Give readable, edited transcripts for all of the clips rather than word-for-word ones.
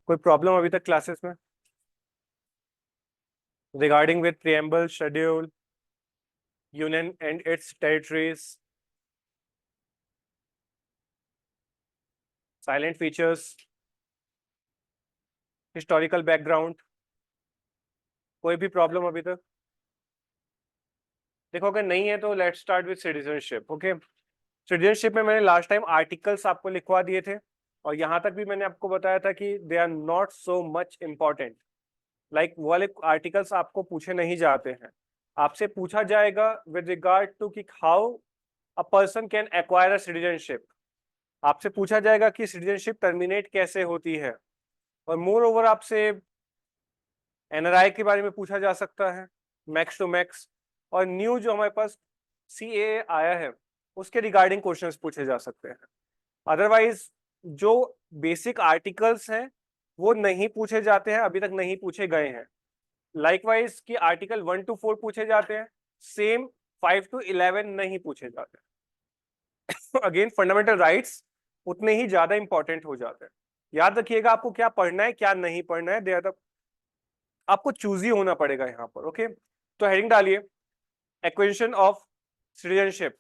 कोई प्रॉब्लम अभी तक क्लासेस में regarding with preamble, schedule, union and it's territories, salient features, historical background, कोई भी प्रॉब्लम अभी तक? देखो अगर नहीं है तो let's start with citizenship. Okay, citizenship में मैंने लास्ट टाइम आर्टिकल्स आपको लिखवा दिए थे और यहां तक भी मैंने आपको बताया था कि they are not so much important. Like वो वाले आर्टिकल्स आपको पूछे नहीं जाते हैं, आपसे पूछा जाएगा विद रिगार्ड टू कि how a person can acquire a citizenship. आपसे पूछा जाएगा कि सिटीजनशिप टर्मिनेट कैसे होती है, और मोर ओवर आपसे एनआरआई के बारे में पूछा जा सकता है, मैक्स टू मैक्स, और न्यू जो हमारे पास सीएए आया है उसके रिगार्डिंग क्वेश्चंस पूछे जा सकते हैं। अदरवाइज जो बेसिक आर्टिकल्स हैं वो नहीं पूछे जाते हैं, अभी तक नहीं पूछे गए हैं। लाइकवाइज कि आर्टिकल 1 to 4 पूछे जाते हैं, सेम 5 to 11 नहीं पूछे जाते। अगेन फंडामेंटल राइट्स उतने ही ज्यादा इंपॉर्टेंट हो जाते हैं। याद रखिएगा आपको क्या पढ़ना है क्या नहीं पढ़ना है, दे आपको चूज ही होना पड़ेगा यहाँ पर। ओके, तो हेडिंग डालिए acquisition of citizenship,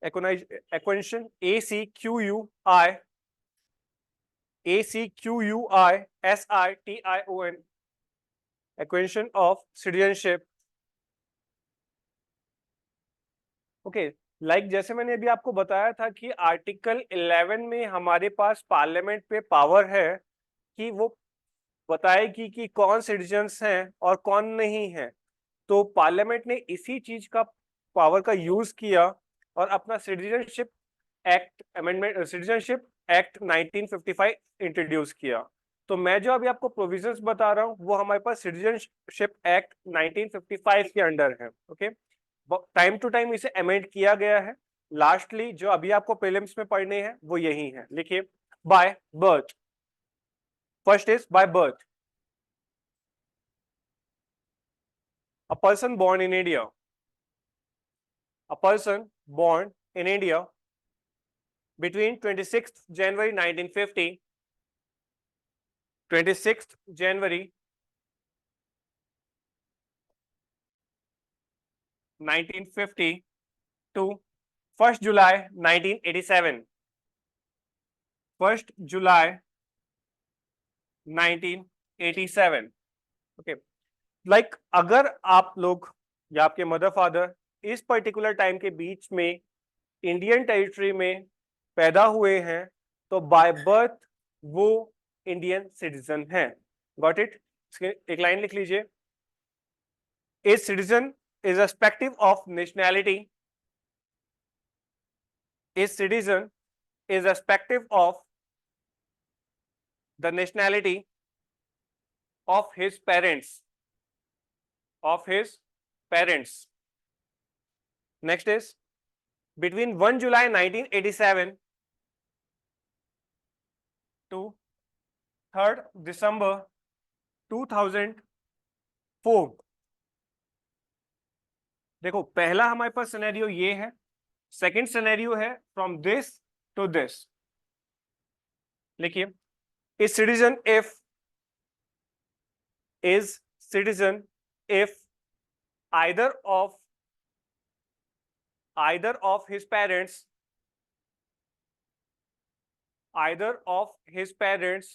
acquisition ACQUI, ACQUISITION, acquisition of citizenship. Okay, like जैसे मैंने अभी आपको बताया था कि आर्टिकल 11 में हमारे पास पार्लियामेंट पे पावर है कि वो बताएगी कि कौन सिटीजन्स हैं और कौन नहीं है। तो पार्लियामेंट ने इसी चीज का पावर का यूज किया और अपना citizenship act amendment, citizenship act 1955 introduce किया। तो मैं जो अभी आपको प्रोविजंस बता रहा हूँ वो हमारे पास सिटीजनशिप एक्ट 1955 के अंडर है। ओके, टाइम टू टाइम इसे अमेंड किया गया है। लास्टली जो अभी आपको प्रीलिम्स में पढ़ने हैं वो यही है। लिखिए, by birth, first is by birth, a person born in India, a person born in India between 26th January 1950, 26th January 1950 to 1st July 1987, 1st July 1987। Okay, like अगर आप लोग या आपके मदर फादर इस पर्टिकुलर टाइम के बीच में Indian territory में पैदा हुए हैं तो बाय बर्थ वो इंडियन सिटीजन हैं। Got it? एक लाइन लिख लीजिए, a citizen is respective of nationality, a citizen is respective of the nationality of his parents, of his parents। Next is between 1 July 1987 to 3rd December 2004। देखो पहला हमारे पास scenario ये है, second scenario है from this to this. लिखिए, is citizen if, is citizen if either of his parents, either of his parents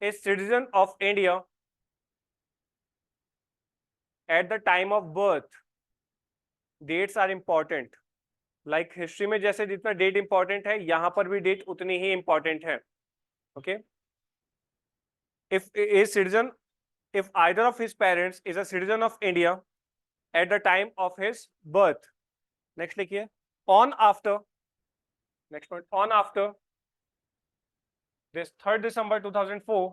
is citizen of India at the time of birth। Dates are important, like history में जैसे जितना date important है यहां पर भी date उतनी ही important है। Okay, if a citizen, if either of his parents is a citizen of India at the time of his birth। next लिखिए, on after, next point, on after this 3rd December 2004,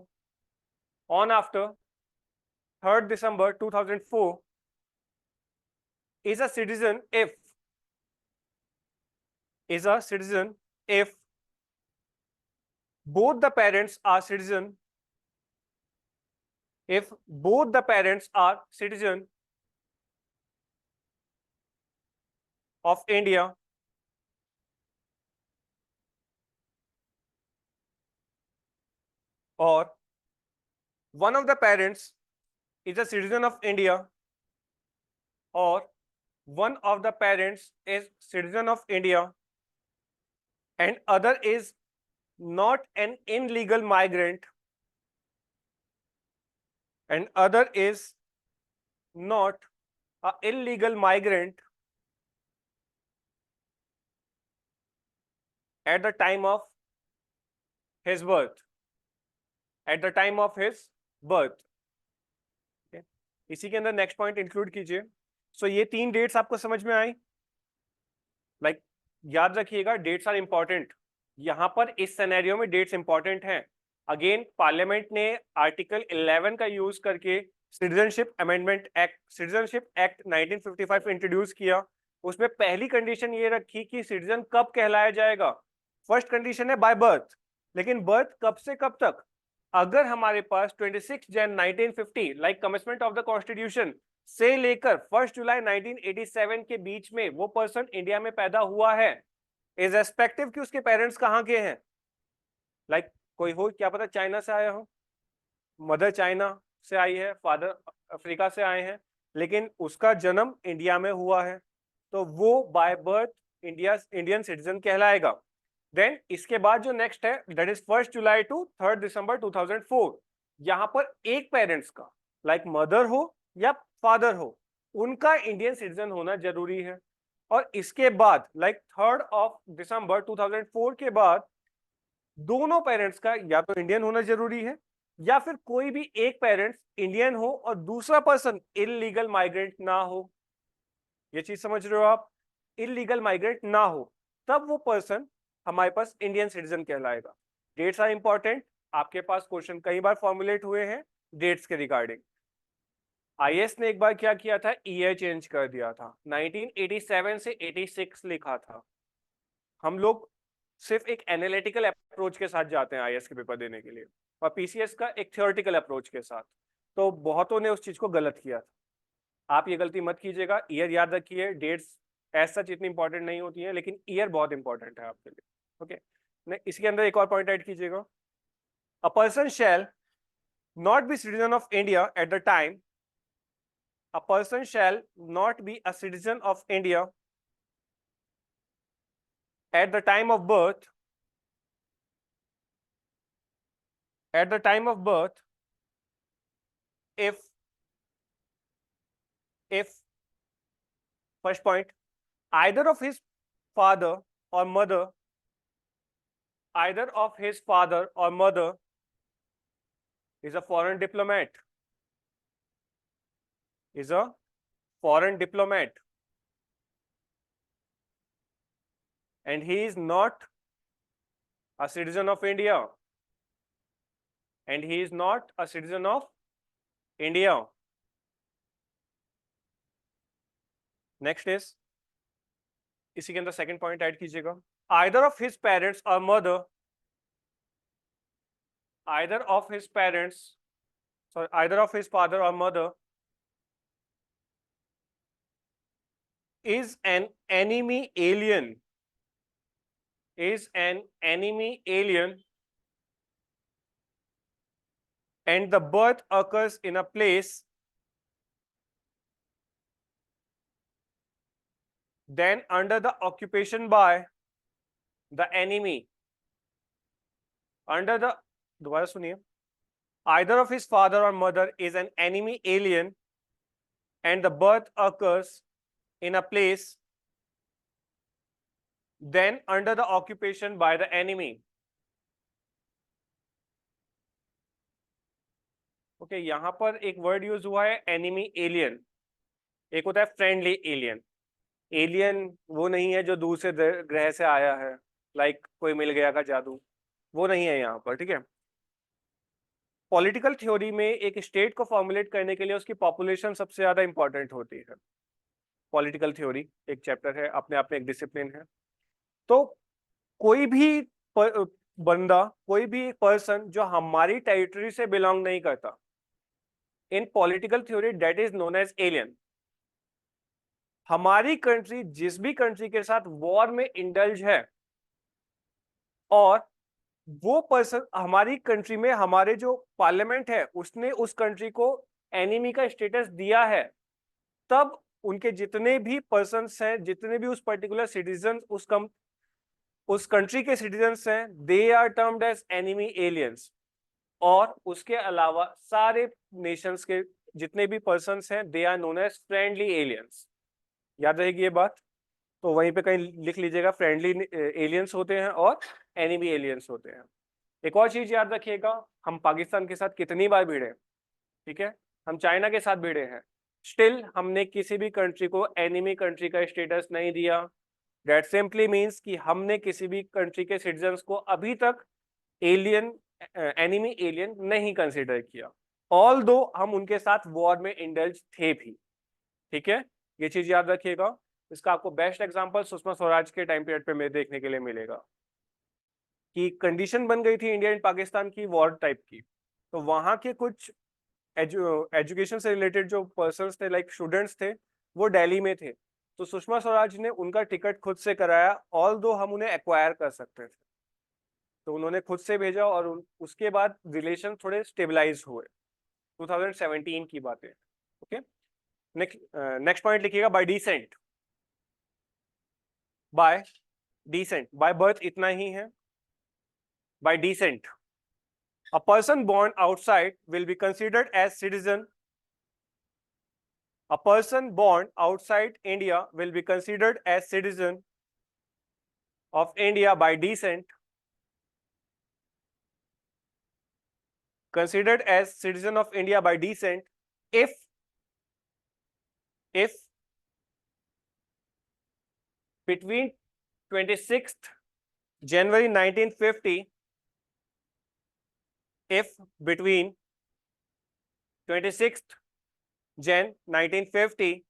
on after 3rd December 2004 is a citizen if, is a citizen if both the parents are citizen, if both the parents are citizen of India और one of the parents is a citizen of India, or one of the parents is citizen of India and other is not an illegal migrant, and other is not a illegal migrant at the time of his birth, at the time of his birth. Okay? इसी के अंदर next point include कीजिए. सो ये 3 dates आपको समझ में आई. Like याद रखिएगा, डेट्स आर इंपॉर्टेंट. यहां पर इस सिनेरियो में डेट्स इंपॉर्टेंट हैं. अगेन पार्लियामेंट ने आर्टिकल 11 का यूज करके citizenship amendment act, citizenship act 1955 introduce किया. उसमें पहली कंडीशन ये रखी कि सिटीजन कब कहलाया जाएगा. फर्स्ट कंडीशन है बाय बर्थ. लेकिन बर्थ कब से कब तक? अगर हमारे पास 26 जन 1950 like commencement of the constitution से लेकर 1 जुलाई 1987 के बीच में वो पर्सन इंडिया में पैदा हुआ है, इज रेस्पेक्टिव कि उसके पेरेंट्स कहाँ के हैं. लाइक कोई हो, क्या पता चाइना से आया हो, मदर चाइना से आई है, फादर अफ्रीका से आए हैं, लेकिन उसका जन्म इंडिया में हुआ है, तो वो बाय बर्थ इंडियन सिटीजन कहलाएगा. देन इसके बाद जो नेक्स्ट है दैट इज 1 जुलाई टू 3 दिसंबर 2004. यहां पर एक पेरेंट्स का लाइक मदर हो या फादर हो, उनका इंडियन सिटीजन होना जरूरी है. और इसके बाद लाइक 3 दिसंबर 2004 के बाद दोनों पेरेंट्स का या तो इंडियन होना जरूरी है या फिर कोई भी एक पेरेंट्स इंडियन हो और दूसरा पर्सन इलीगल माइग्रेंट ना हो. ये चीज समझ रहे हो आप? इलीगल माइग्रेंट ना हो तब वो पर्सन हमारे पास इंडियन सिटीजन कहलाएगा. Dates are important. आपके पास क्वेश्चन कई बार फॉर्मुलेट हुए हैं डेट्स के रिगार्डिंग. आईएएस ने एक बार क्या किया था, ईयर चेंज कर दिया था. 1987 से 86 लिखा था. हम लोग सिर्फ एक एनालिटिकल अप्रोच के साथ जाते हैं आईएएस के पेपर देने के लिए, और पीसीएस का एक थ्योरेटिकल अप्रोच के साथ. तो बहुतों ने उस चीज को गलत किया था. आप ये गलती मत कीजिएगा. ईयर याद रखिए. डेट्स एज सच इतनी इंपॉर्टेंट नहीं होती है, लेकिन ईयर बहुत इंपॉर्टेंट है आपके लिए. ओके, इसके अंदर एक और पॉइंट ऐड कीजिएगा. A person shall not be citizen of India at the time, a person shall not be a citizen of India at the time of birth, at the time of birth if first point, either of his father or mother, either of his father or mother is a foreign diplomat, is a foreign diplomat, and he is not a citizen of India, and he is not a citizen of India. Next is, इसी के अंदर second point add कीजिएगा. Either of his parents और mother, either of his parents, sorry either of his father और mother is an enemy alien, is an enemy alien, and the birth occurs in a place then under the occupation by the enemy, under the, दोबारा सुनिए, either of his father or mother is an enemy alien and the birth occurs in a place then under the occupation by the enemy. Okay, यहां पर एक word use हुआ है enemy alien. एक होता है फ्रेंडली एलियन. एलियन वो नहीं है जो दूसरे ग्रह से आया है, लाइक कोई मिल गया का जादू, वो नहीं है यहाँ पर. ठीक है. पॉलिटिकल थ्योरी में एक स्टेट को फॉर्मुलेट करने के लिए उसकी पॉपुलेशन सबसे ज्यादा इंपॉर्टेंट होती है. पॉलिटिकल थ्योरी एक चैप्टर है, अपने आप में एक डिसिप्लिन है. तो कोई भी बंदा, कोई भी पर्सन जो हमारी टेरिटरी से बिलोंग नहीं करता, in political theory that is known as alien. हमारी कंट्री जिस भी कंट्री के साथ वॉर में इंडल्ज है और वो पर्सन हमारी कंट्री में, हमारे जो पार्लियामेंट है उसने उस कंट्री को एनिमी का स्टेटस दिया है, तब उनके जितने भी पर्सन्स हैं, जितने भी उस पर्टिकुलर सिटीजन उस कंट्री के सिटीजन्स हैं, they are termed as enemy aliens. और उसके अलावा सारे नेशंस के जितने भी पर्सन्स हैं, they are known as friendly aliens. याद रहेगी ये बात, तो वहीं पे कहीं लिख लीजिएगा, फ्रेंडली एलियंस होते हैं और एनिमी एलियंस होते हैं। एक और चीज याद रखिएगा, हम पाकिस्तान के साथ कितनी बार भिड़े, ठीक है, हम चाइना के साथ भिड़े हैं, स्टिल हमने किसी भी कंट्री को एनिमी कंट्री का स्टेटस नहीं दिया। दैट सिंपली मीन्स कि हमने किसी भी कंट्री के सिटीजन्स को अभी तक एलियन, एनिमी एलियन नहीं कंसिडर किया, ऑल दो हम उनके साथ वॉर में इंडल्ज थे भी। ठीक है, ये चीज याद रखिएगा। इसका आपको बेस्ट एग्जांपल सुषमा स्वराज के टाइम पीरियड पे देखने के लिए मिलेगा कि कंडीशन बन गई थी इंडिया एंड पाकिस्तान की वॉर टाइप की, तो वहां के कुछ एजुकेशन से रिलेटेड जो पर्सन्स थे, लाइक स्टूडेंट्स थे, वो दिल्ली में थे, तो सुषमा स्वराज ने उनका टिकट खुद से कराया, ऑल दो हम उन्हें एक्वायर कर सकते थे, तो उन्होंने खुद से भेजा और उसके बाद रिलेशन थोड़े स्टेबलाइज हुए। 2017 की बात है। ओके, नेक्स्ट पॉइंट लिखिएगा, bye decent. Bye decent, by birth इतना ही है, bye decent a person born outside will be considered as citizen. A person born outside India will be considered as citizen of India by descent. Considered as citizen of India by descent if between 26th January 1950, if between 26th Jan 1950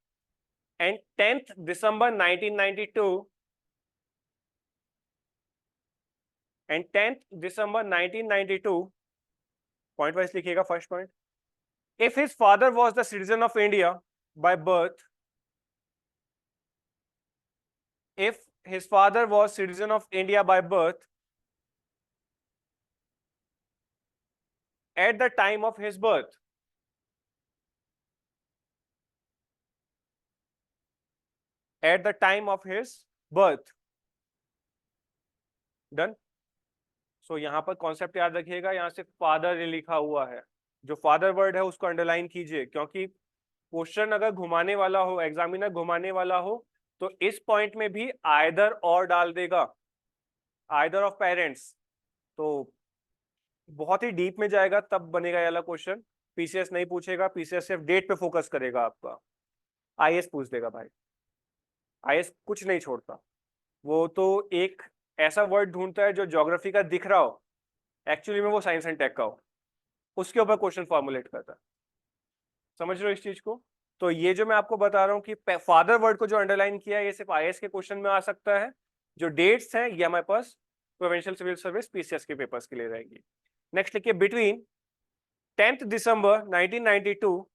and 10th December 1992 and 10th December 1992, point wise लिखिएगा first point, if his father was the citizen of India by birth, if his father was citizen of India by birth at the time of his birth, at the time of his birth, done. So यहाँ पर concept याद रखिएगा, यहाँ से father लिखा हुआ है, जो फादर वर्ड है उसको अंडरलाइन कीजिए, क्योंकि क्वेश्चन अगर घुमाने वाला हो, एग्जामिनर घुमाने वाला हो, तो इस पॉइंट में भी आइदर और डाल देगा, आइदर ऑफ पेरेंट्स, तो बहुत ही डीप में जाएगा, तब बनेगा ये वाला क्वेश्चन। पीसीएस नहीं पूछेगा, पीसीएस सिर्फ डेट पे फोकस करेगा आपका, आईएएस पूछ देगा भाई, आईएएस कुछ नहीं छोड़ता, वो तो एक ऐसा वर्ड ढूंढता है जो ज्योग्राफी का दिख रहा हो, एक्चुअली में वो साइंस एंड टेक का हो, उसके ऊपर क्वेश्चन फॉर्मुलेट करता है। समझ रहे हो इस चीज को? तो ये जो मैं आपको बता रहा हूँ कि फादर वर्ड को जो अंडरलाइन किया है, ये सिर्फ आईएएस के क्वेश्चन में आ सकता है। जो डेट्स हैं ये हमारे पास प्रोविंशियल सिविल सर्विस पीसीएस के पेपर्स के लिए रहेगी। नेक्स्ट लिखिए, बिटवीन 10th दिसंबर 1992,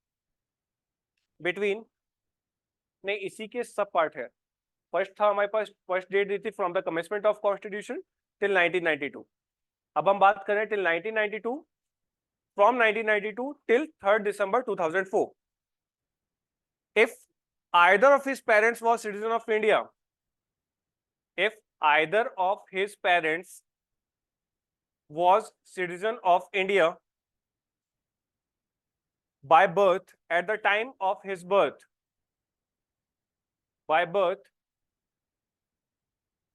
बिटवीन नहीं, इसी के सब पार्ट है। फर्स्ट था हमारे पास, फर्स्ट डेट दी थी from the commencement of constitution till 1992। अब हम बात करें till 1992, from 1992 till 3rd December 2004। if either of his parents was citizen of India, if either of his parents was citizen of India by birth at the time of his birth, by birth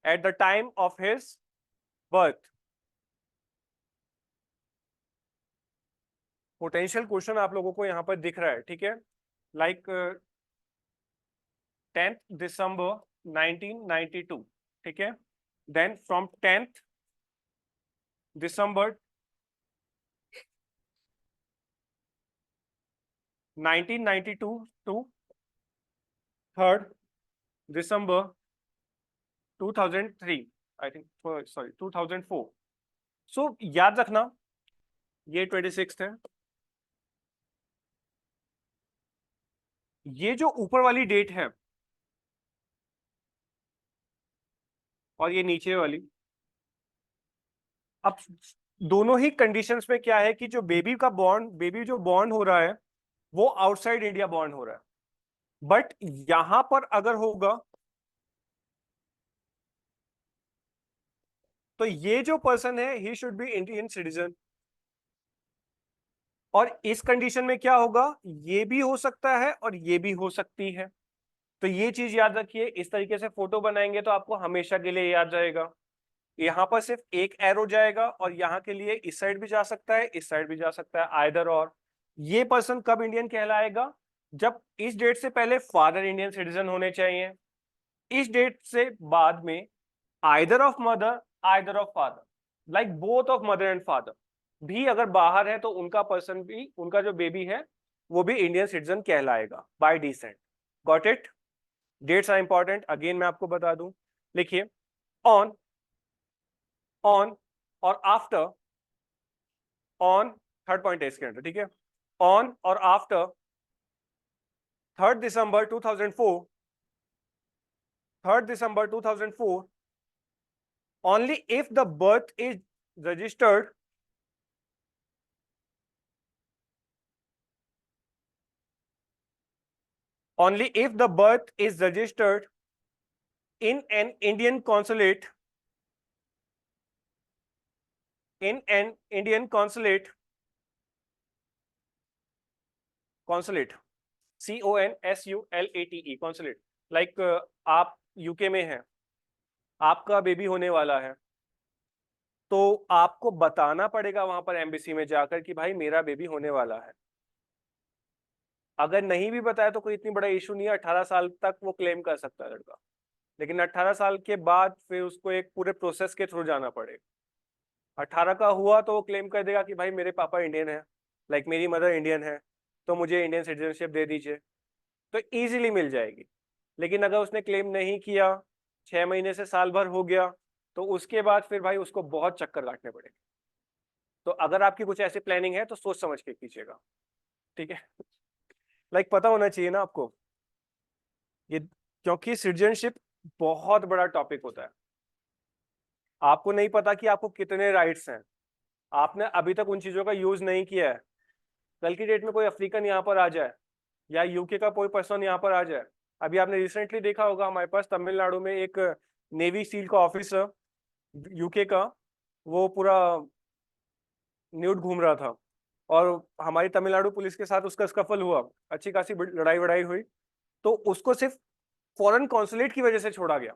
at the time of his birth, potential question आप लोगों को यहां पर दिख रहा है, ठीक है, लाइक 10th December 1992, ठीक है, then from 10th December 1992 to 3rd December 2003, I think, sorry 2004। So याद रखना ये 26th है, ये जो ऊपर वाली डेट है और ये नीचे वाली, अब दोनों ही कंडीशंस में क्या है कि जो बेबी जो बॉर्न हो रहा है वो आउटसाइड इंडिया बॉर्न हो रहा है, बट यहां पर अगर होगा तो ये जो पर्सन है he should be Indian citizen. और इस कंडीशन में क्या होगा, ये भी हो सकता है और ये भी हो सकती है। तो ये चीज याद रखिए, इस तरीके से फोटो बनाएंगे तो आपको हमेशा के लिए याद रहेगा। यहाँ पर सिर्फ एक एरो जाएगा और यहाँ के लिए इस साइड भी जा सकता है, इस साइड भी जा सकता है, आइदर और। ये पर्सन कब इंडियन कहलाएगा, जब इस डेट से पहले फादर इंडियन सिटीजन होने चाहिए, इस डेट से बाद में either of mother either of father, like both of mother and father भी अगर बाहर है तो उनका पर्सन भी, उनका जो बेबी है वो भी इंडियन सिटीजन कहलाएगा by descent. Got it? Dates are important, again मैं आपको बता दूं, लिखिए ऑन, ऑन और आफ्टर, ऑन, थर्ड पॉइंट है इसके अंदर, ठीक है, ऑन और आफ्टर 3 दिसंबर 2004, 3 दिसंबर 2004, only if the birth is registered only if the birth is registered in an Indian consulate, in an Indian consulate, consulate, CONSULATE, consulate, like आप यूके में हैं, आपका बेबी होने वाला है, तो आपको बताना पड़ेगा वहां पर एम्बेसी में जाकर कि भाई मेरा बेबी होने वाला है। अगर नहीं भी बताया तो कोई इतनी बड़ा इशू नहीं है, 18 साल तक वो क्लेम कर सकता है लड़का, लेकिन 18 साल के बाद फिर उसको एक पूरे प्रोसेस के थ्रू जाना पड़ेगा। 18 का हुआ तो वो क्लेम कर देगा कि भाई मेरे पापा इंडियन है, लाइक मेरी मदर इंडियन है, तो मुझे इंडियन सिटीजनशिप दे दीजिए, तो इजीली मिल जाएगी। लेकिन अगर उसने क्लेम नहीं किया, 6 महीने से साल भर हो गया, तो उसके बाद फिर भाई उसको बहुत चक्कर काटने पड़ेंगे। तो अगर आपकी कुछ ऐसी प्लानिंग है तो सोच समझ के कीजिएगा, ठीक है। लाइक पता होना चाहिए ना आपको ये, क्योंकि सिटीजनशिप बहुत बड़ा टॉपिक होता है। आपको नहीं पता कि आपको कितने राइट्स हैं, आपने अभी तक उन चीजों का यूज नहीं किया है। कल की डेट में कोई अफ्रीकन यहाँ पर आ जाए या यूके का कोई पर्सन यहाँ पर आ जाए, अभी आपने रिसेंटली देखा होगा हमारे पास तमिलनाडु में एक नेवी सील का ऑफिसर यूके का, वो पूरा न्यूड घूम रहा था और हमारी तमिलनाडु पुलिस के साथ उसका स्कफल हुआ, अच्छी खासी लड़ाई वड़ाई हुई, तो उसको सिर्फ फॉरेन कॉन्सुलेट की वजह से छोड़ा गया,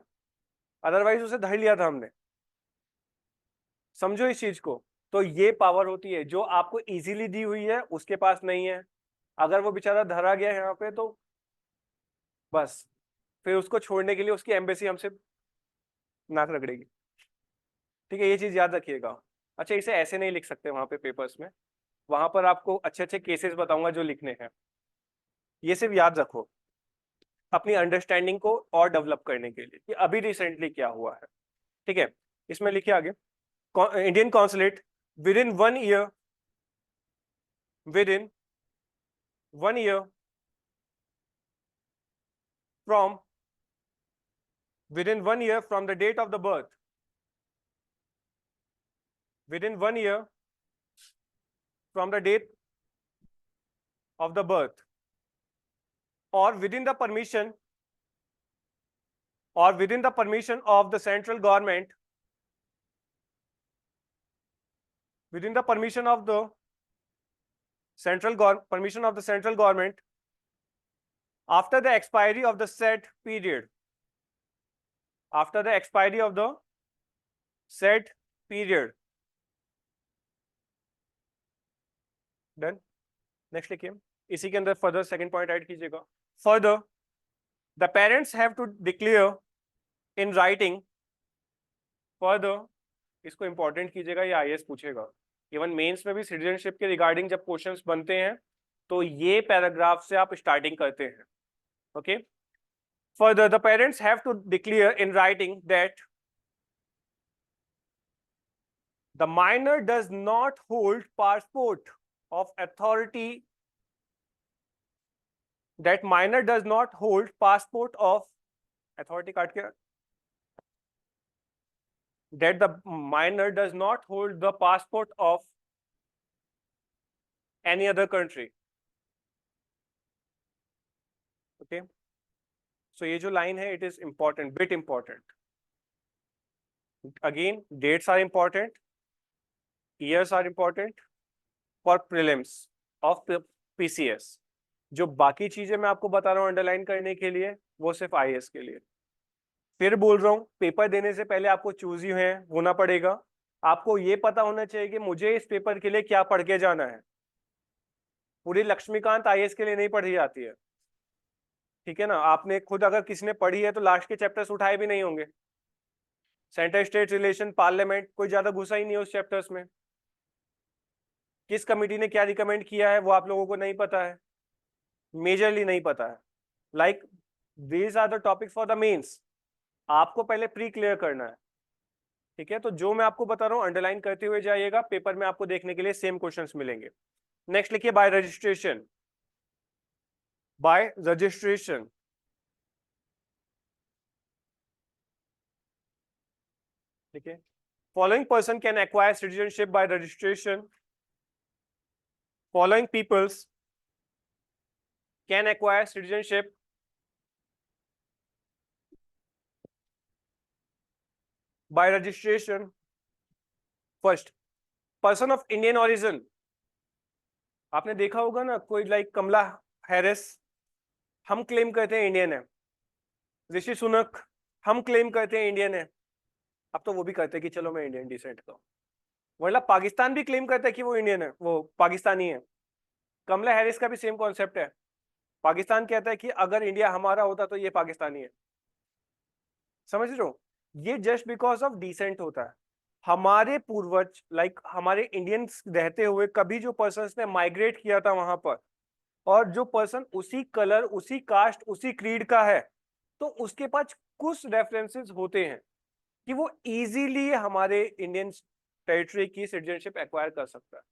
अदरवाइज उसे धर लिया था हमने। समझो इस चीज को। तो ये पावर होती है जो आपको इजीली दी हुई है, उसके पास नहीं है। अगर वो बेचारा धरा गया यहाँ पे तो बस फिर उसको छोड़ने के लिए उसकी एम्बेसी हमसे नाक रगड़ेगी, ठीक है, ये चीज याद रखिएगा। अच्छा, इसे ऐसे नहीं लिख सकते वहां पे पेपर्स में, वहां पर आपको अच्छे अच्छे केसेस बताऊंगा जो लिखने हैं, ये सिर्फ याद रखो अपनी अंडरस्टैंडिंग को और डेवलप करने के लिए कि अभी रिसेंटली क्या हुआ है, ठीक है। इसमें लिखिए आगे, Indian consulate with in 1 year, with in 1 year from, within 1 year from the date of the birth, within 1 year from the date of the birth, or within the permission, or within the permission of the central government, within the permission of the permission of the central government, after the expiry of the said period, after the expiry of the said period, done. Next लिखिए, इसी के अंदर further second point add कीजिएगा, further the parents have to declare in writing, further इसको important कीजिएगा, ये IAS पूछेगा, even mains में भी सिटीजनशिप के रिगार्डिंग जब क्वेश्चंस बनते हैं तो ये पैराग्राफ से आप स्टार्टिंग करते हैं, okay. Further the parents have to declare in writing that the minor does not hold passport of authority, that minor does not hold passport of authority, काट के that the minor does not hold the passport of any other country. Okay, so ये जो line है, it is important, bit important. Again, dates are important, years are important for prelims of PCS. जो बाकी चीजें मैं आपको बता रहा हूँ अंडरलाइन करने के लिए, वो सिर्फ IAS के लिए। फिर बोल रहा हूँ, पेपर देने से पहले आपको चूज ही होना पड़ेगा। आपको ये पता होना चाहिए कि मुझे इस पेपर के लिए क्या पढ़ के जाना है। पूरी लक्ष्मीकांत IAS के लिए नहीं पढ़ी जाती है, ठीक है ना। आपने खुद अगर किसी ने पढ़ी है तो लास्ट के चैप्टर्स उठाए भी नहीं होंगे। सेंटर स्टेट रिलेशन, पार्लियामेंट, कोई ज्यादा घुसा ही नहीं है उस चैप्टर्स में। किस कमिटी ने क्या रिकमेंड किया है वो आप लोगों को नहीं पता है, मेजरली नहीं पता है। Like these are the topics for the mains, आपको पहले प्री क्लियर करना है, ठीक है। तो जो मैं आपको बता रहा हूँ अंडरलाइन करते हुए जाइएगा, पेपर में आपको देखने के लिए सेम क्वेश्चंस मिलेंगे। नेक्स्ट लिखिए बाय रजिस्ट्रेशन। बाय रजिस्ट्रेशन, ठीक है। Following person can acquire citizenship by registration. Following peoples can acquire citizenship by registration. First, person of Indian origin. आपने देखा होगा ना, कोई लाइक कमला हैरिस, हम क्लेम करते हैं इंडियन है। ऋषि सुनक, हम क्लेम करते हैं इंडियन है। अब तो वो भी कहते हैं कि चलो मैं इंडियन डिसेंट का हूं। मतलब पाकिस्तान भी क्लेम करता है कि वो इंडियन है, वो पाकिस्तानी है। कमला हैरिस का भी सेम कॉन्सेप्ट है। पाकिस्तान कहता है कि अगर इंडिया हमारा होता तो ये पाकिस्तानी है। समझ रहे हो, ये जस्ट बिकॉज ऑफ डिसेंट होता है। हमारे पूर्वज लाइक हमारे इंडियंस रहते हुए कभी जो पर्सन ने माइग्रेट किया था वहां पर, और जो पर्सन उसी कलर, उसी कास्ट, उसी क्रीड का है, तो उसके पास कुछ रेफरेंसेस होते हैं कि वो इजीली हमारे इंडियन टेरिटरी की सिटीजनशिप एक्वायर कर सकता है।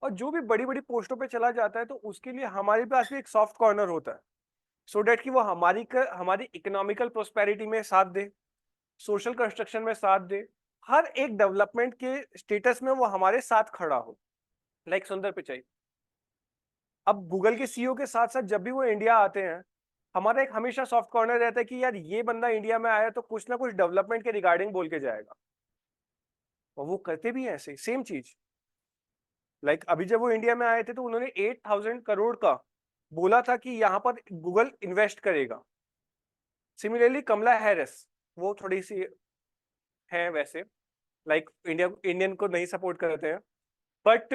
और जो भी बड़ी बड़ी पोस्टों पे चला जाता है तो उसके लिए हमारे पास भी एक सॉफ्ट कॉर्नर होता है, सो डेट कि वो हमारी इकोनॉमिकल प्रोस्पेरिटी में साथ दे, सोशल कंस्ट्रक्शन में साथ दे, हर एक डेवलपमेंट के स्टेटस में वो हमारे साथ खड़ा हो। लाइक सुंदर पिचाई, अब गूगल के सीईओ के साथ साथ जब भी वो इंडिया आते हैं, हमारा एक हमेशा सॉफ्ट कॉर्नर रहता है कि यार ये बंदा इंडिया में आया तो कुछ ना कुछ डेवलपमेंट के रिगार्डिंग बोल के जाएगा, और वो करते भी हैं ऐसे सेम चीज। लाइक अभी जब वो इंडिया में आए थे तो उन्होंने 8,000 करोड़ का बोला था कि यहाँ पर गूगल इन्वेस्ट करेगा। सिमिलरली कमला हैरिस, वो थोड़ी सी है वैसे, लाइक इंडियन को नहीं सपोर्ट करते हैं, बट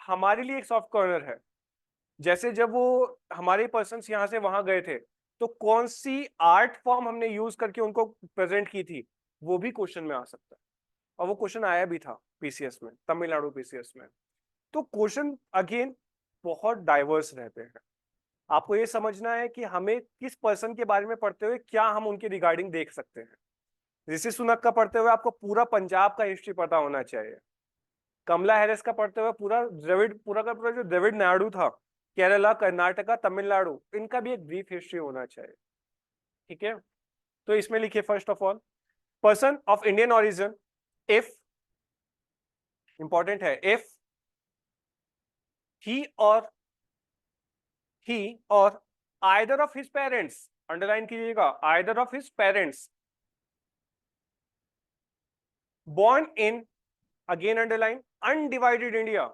हमारे लिए एक सॉफ्ट कॉर्नर है। जैसे जब वो हमारे पर्सन्स यहाँ से वहां गए थे तो कौन सी आर्ट फॉर्म हमने यूज करके उनको प्रेजेंट की थी, वो भी क्वेश्चन में आ सकता है। और वो क्वेश्चन आया भी था पीसीएस में, तमिलनाडु पीसीएस में। तो क्वेश्चन अगेन बहुत डाइवर्स रहते हैं। आपको ये समझना है कि हमें किस पर्सन के बारे में पढ़ते हुए क्या हम उनके रिगार्डिंग देख सकते हैं। ऋषि सुनक का पढ़ते हुए आपको पूरा पंजाब का हिस्ट्री पता होना चाहिए। कमला हैरिस का पढ़ते हुए पूरा का पूरा जो द्रविड़ नाडु था, केरला, कर्नाटका, तमिलनाडु, इनका भी एक ब्रीफ हिस्ट्री होना चाहिए, ठीक है। तो इसमें लिखिए first of all, person of Indian origin if, important है, if he or either of his parents, underline कीजिएगा, either of his parents born in, again underline, undivided India,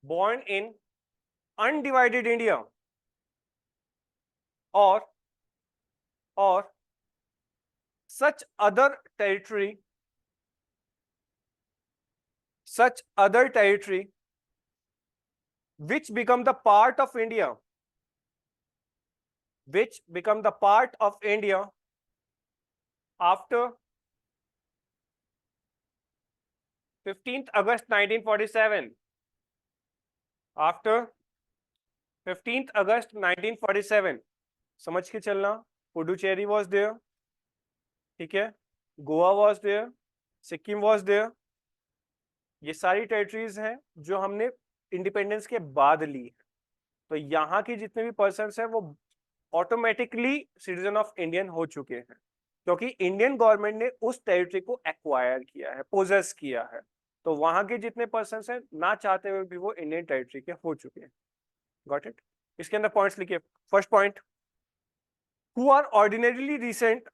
born in undivided India, or such other territory which become the part of India, after 15th August 1947, after 15th August 1947, समझ के चलना, Puducherry was there, ठीक है, Goa was there, Sikkim was there. ये सारी territories हैं जो हमने इंडिपेंडेंस के बाद ली है। तो यहाँ के जितने भी पर्सन्स हैं वो ऑटोमेटिकली सिटीजन ऑफ इंडियन हो चुके हैं, क्योंकि इंडियन गवर्नमेंट ने उस टेरिटरी को एक्वायर किया है, पोजेस किया है, तो वहां के जितने पर्सन हैं ना चाहते हुए भी वो इंडियन टेरिटरी के हो चुके हैं। Got it? इसके अंदर पॉइंट्स लिखिए। First point, who are ordinarily recent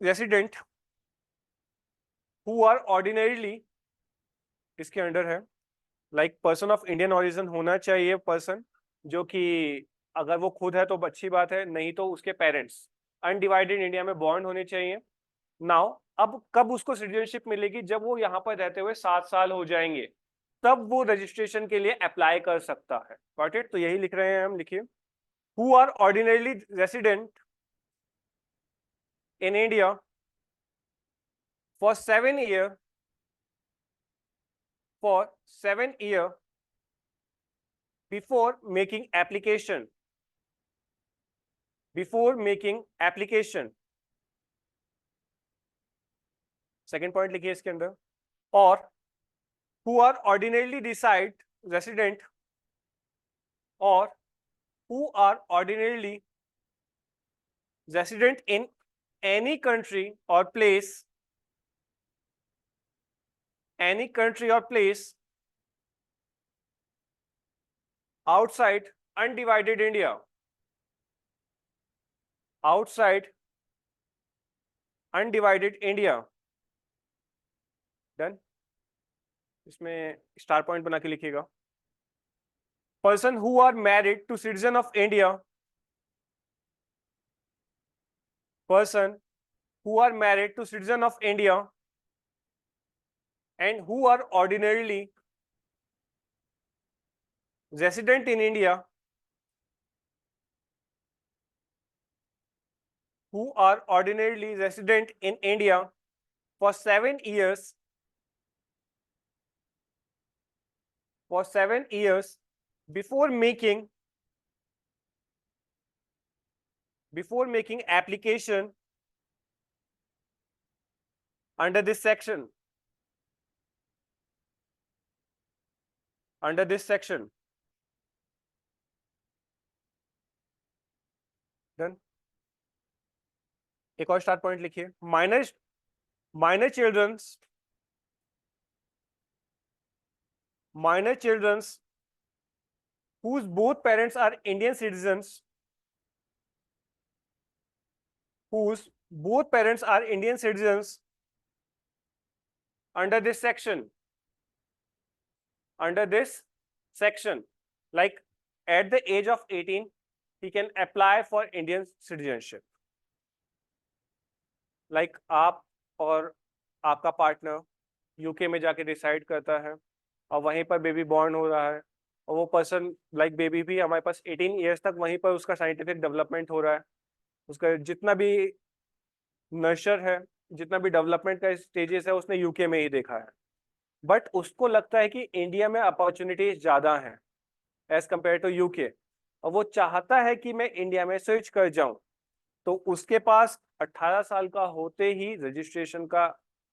resident, who are ordinarily इसके अंडर है, like person of Indian origin होना चाहिए, पर्सन जो कि अगर वो खुद है तो अच्छी बात है, नहीं तो उसके पेरेंट्स अनडिवाइडेड इंडिया में बॉर्न होने चाहिए। नाउ अब कब उसको सिटीजनशिप मिलेगी? जब वो यहाँ पर रहते हुए 7 साल हो जाएंगे, तब वो रजिस्ट्रेशन के लिए अप्लाई कर सकता है। Got it? तो यही लिख रहे हैं हम, लिखिए, who are ordinarily resident in India for 7 years, for 7 years before making application, before making application। Second point लिखिए इसके अंदर, और who are ordinarily reside resident, or who are ordinarily resident in any country or place, any country or place outside undivided India, outside undivided India। Done? इसमें star point बना के लिखिएगा। Person who are married to citizen of India, person who are married to citizen of India and who are ordinarily resident in India, who are ordinarily resident in India for 7 years, for 7 years before making application under this section, under this section। Done? एक और start point लिखिए, minor children's whose both parents are Indian citizens, whose both parents are Indian citizens under this section, under this section, like at the age of 18 he can apply for Indian citizenship। like आप और आपका partner UK में जाके decide करता है और वहीं पर बेबी बॉर्न हो रहा है, और वो पर्सन लाइक बेबी भी हमारे पास 18 ईयर्स तक वहीं पर उसका साइंटिफिक डेवलपमेंट हो रहा है, उसका जितना भी नर्चर है, जितना भी डेवलपमेंट का स्टेजेस है उसने यूके में ही देखा है, बट उसको लगता है कि इंडिया में अपॉर्चुनिटीज ज्यादा हैं एज कंपेयर टू यूके, और वो चाहता है कि मैं इंडिया में स्विच कर जाऊं, तो उसके पास 18 साल का होते ही रजिस्ट्रेशन का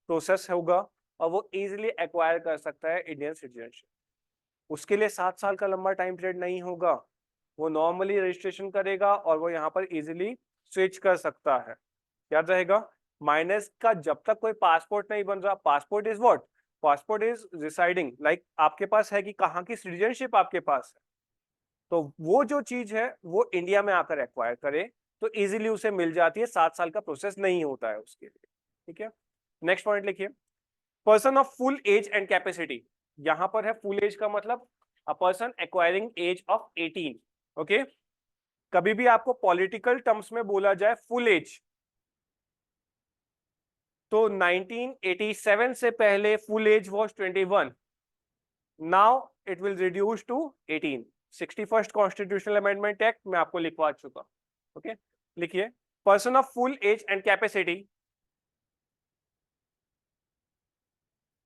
प्रोसेस होगा और वो इजीली एक्वायर कर सकता है इंडियन सिटीजनशिप। उसके लिए 7 साल का लंबा टाइम पीरियड नहीं होगा, वो नॉर्मली रजिस्ट्रेशन करेगा और वो यहाँ पर इजीली स्विच कर सकता है। याद रहेगा, माइनस का जब तक कोई पासपोर्ट नहीं बन रहा, passport is what? Passport is residing, like आपके पास है कि कहाँ की सिटीजनशिप आपके पास है, तो वो जो चीज है वो इंडिया में आकर एक्वायर करे तो इजीली उसे मिल जाती है, 7 साल का प्रोसेस नहीं होता है उसके लिए। ठीक है, नेक्स्ट पॉइंट लिखिए, person of full age and capacity. यहां पर है फुल एज का मतलब a person acquiring age of 18। Okay, कभी भी आपको पॉलिटिकल टर्म्स में बोला जाए फुल एज, तो 1987 से पहले full age was 21, now it will reduce to 18। 61st constitutional amendment act में आपको लिखवा चुका। ओके, लिखिए, person of full age and capacity,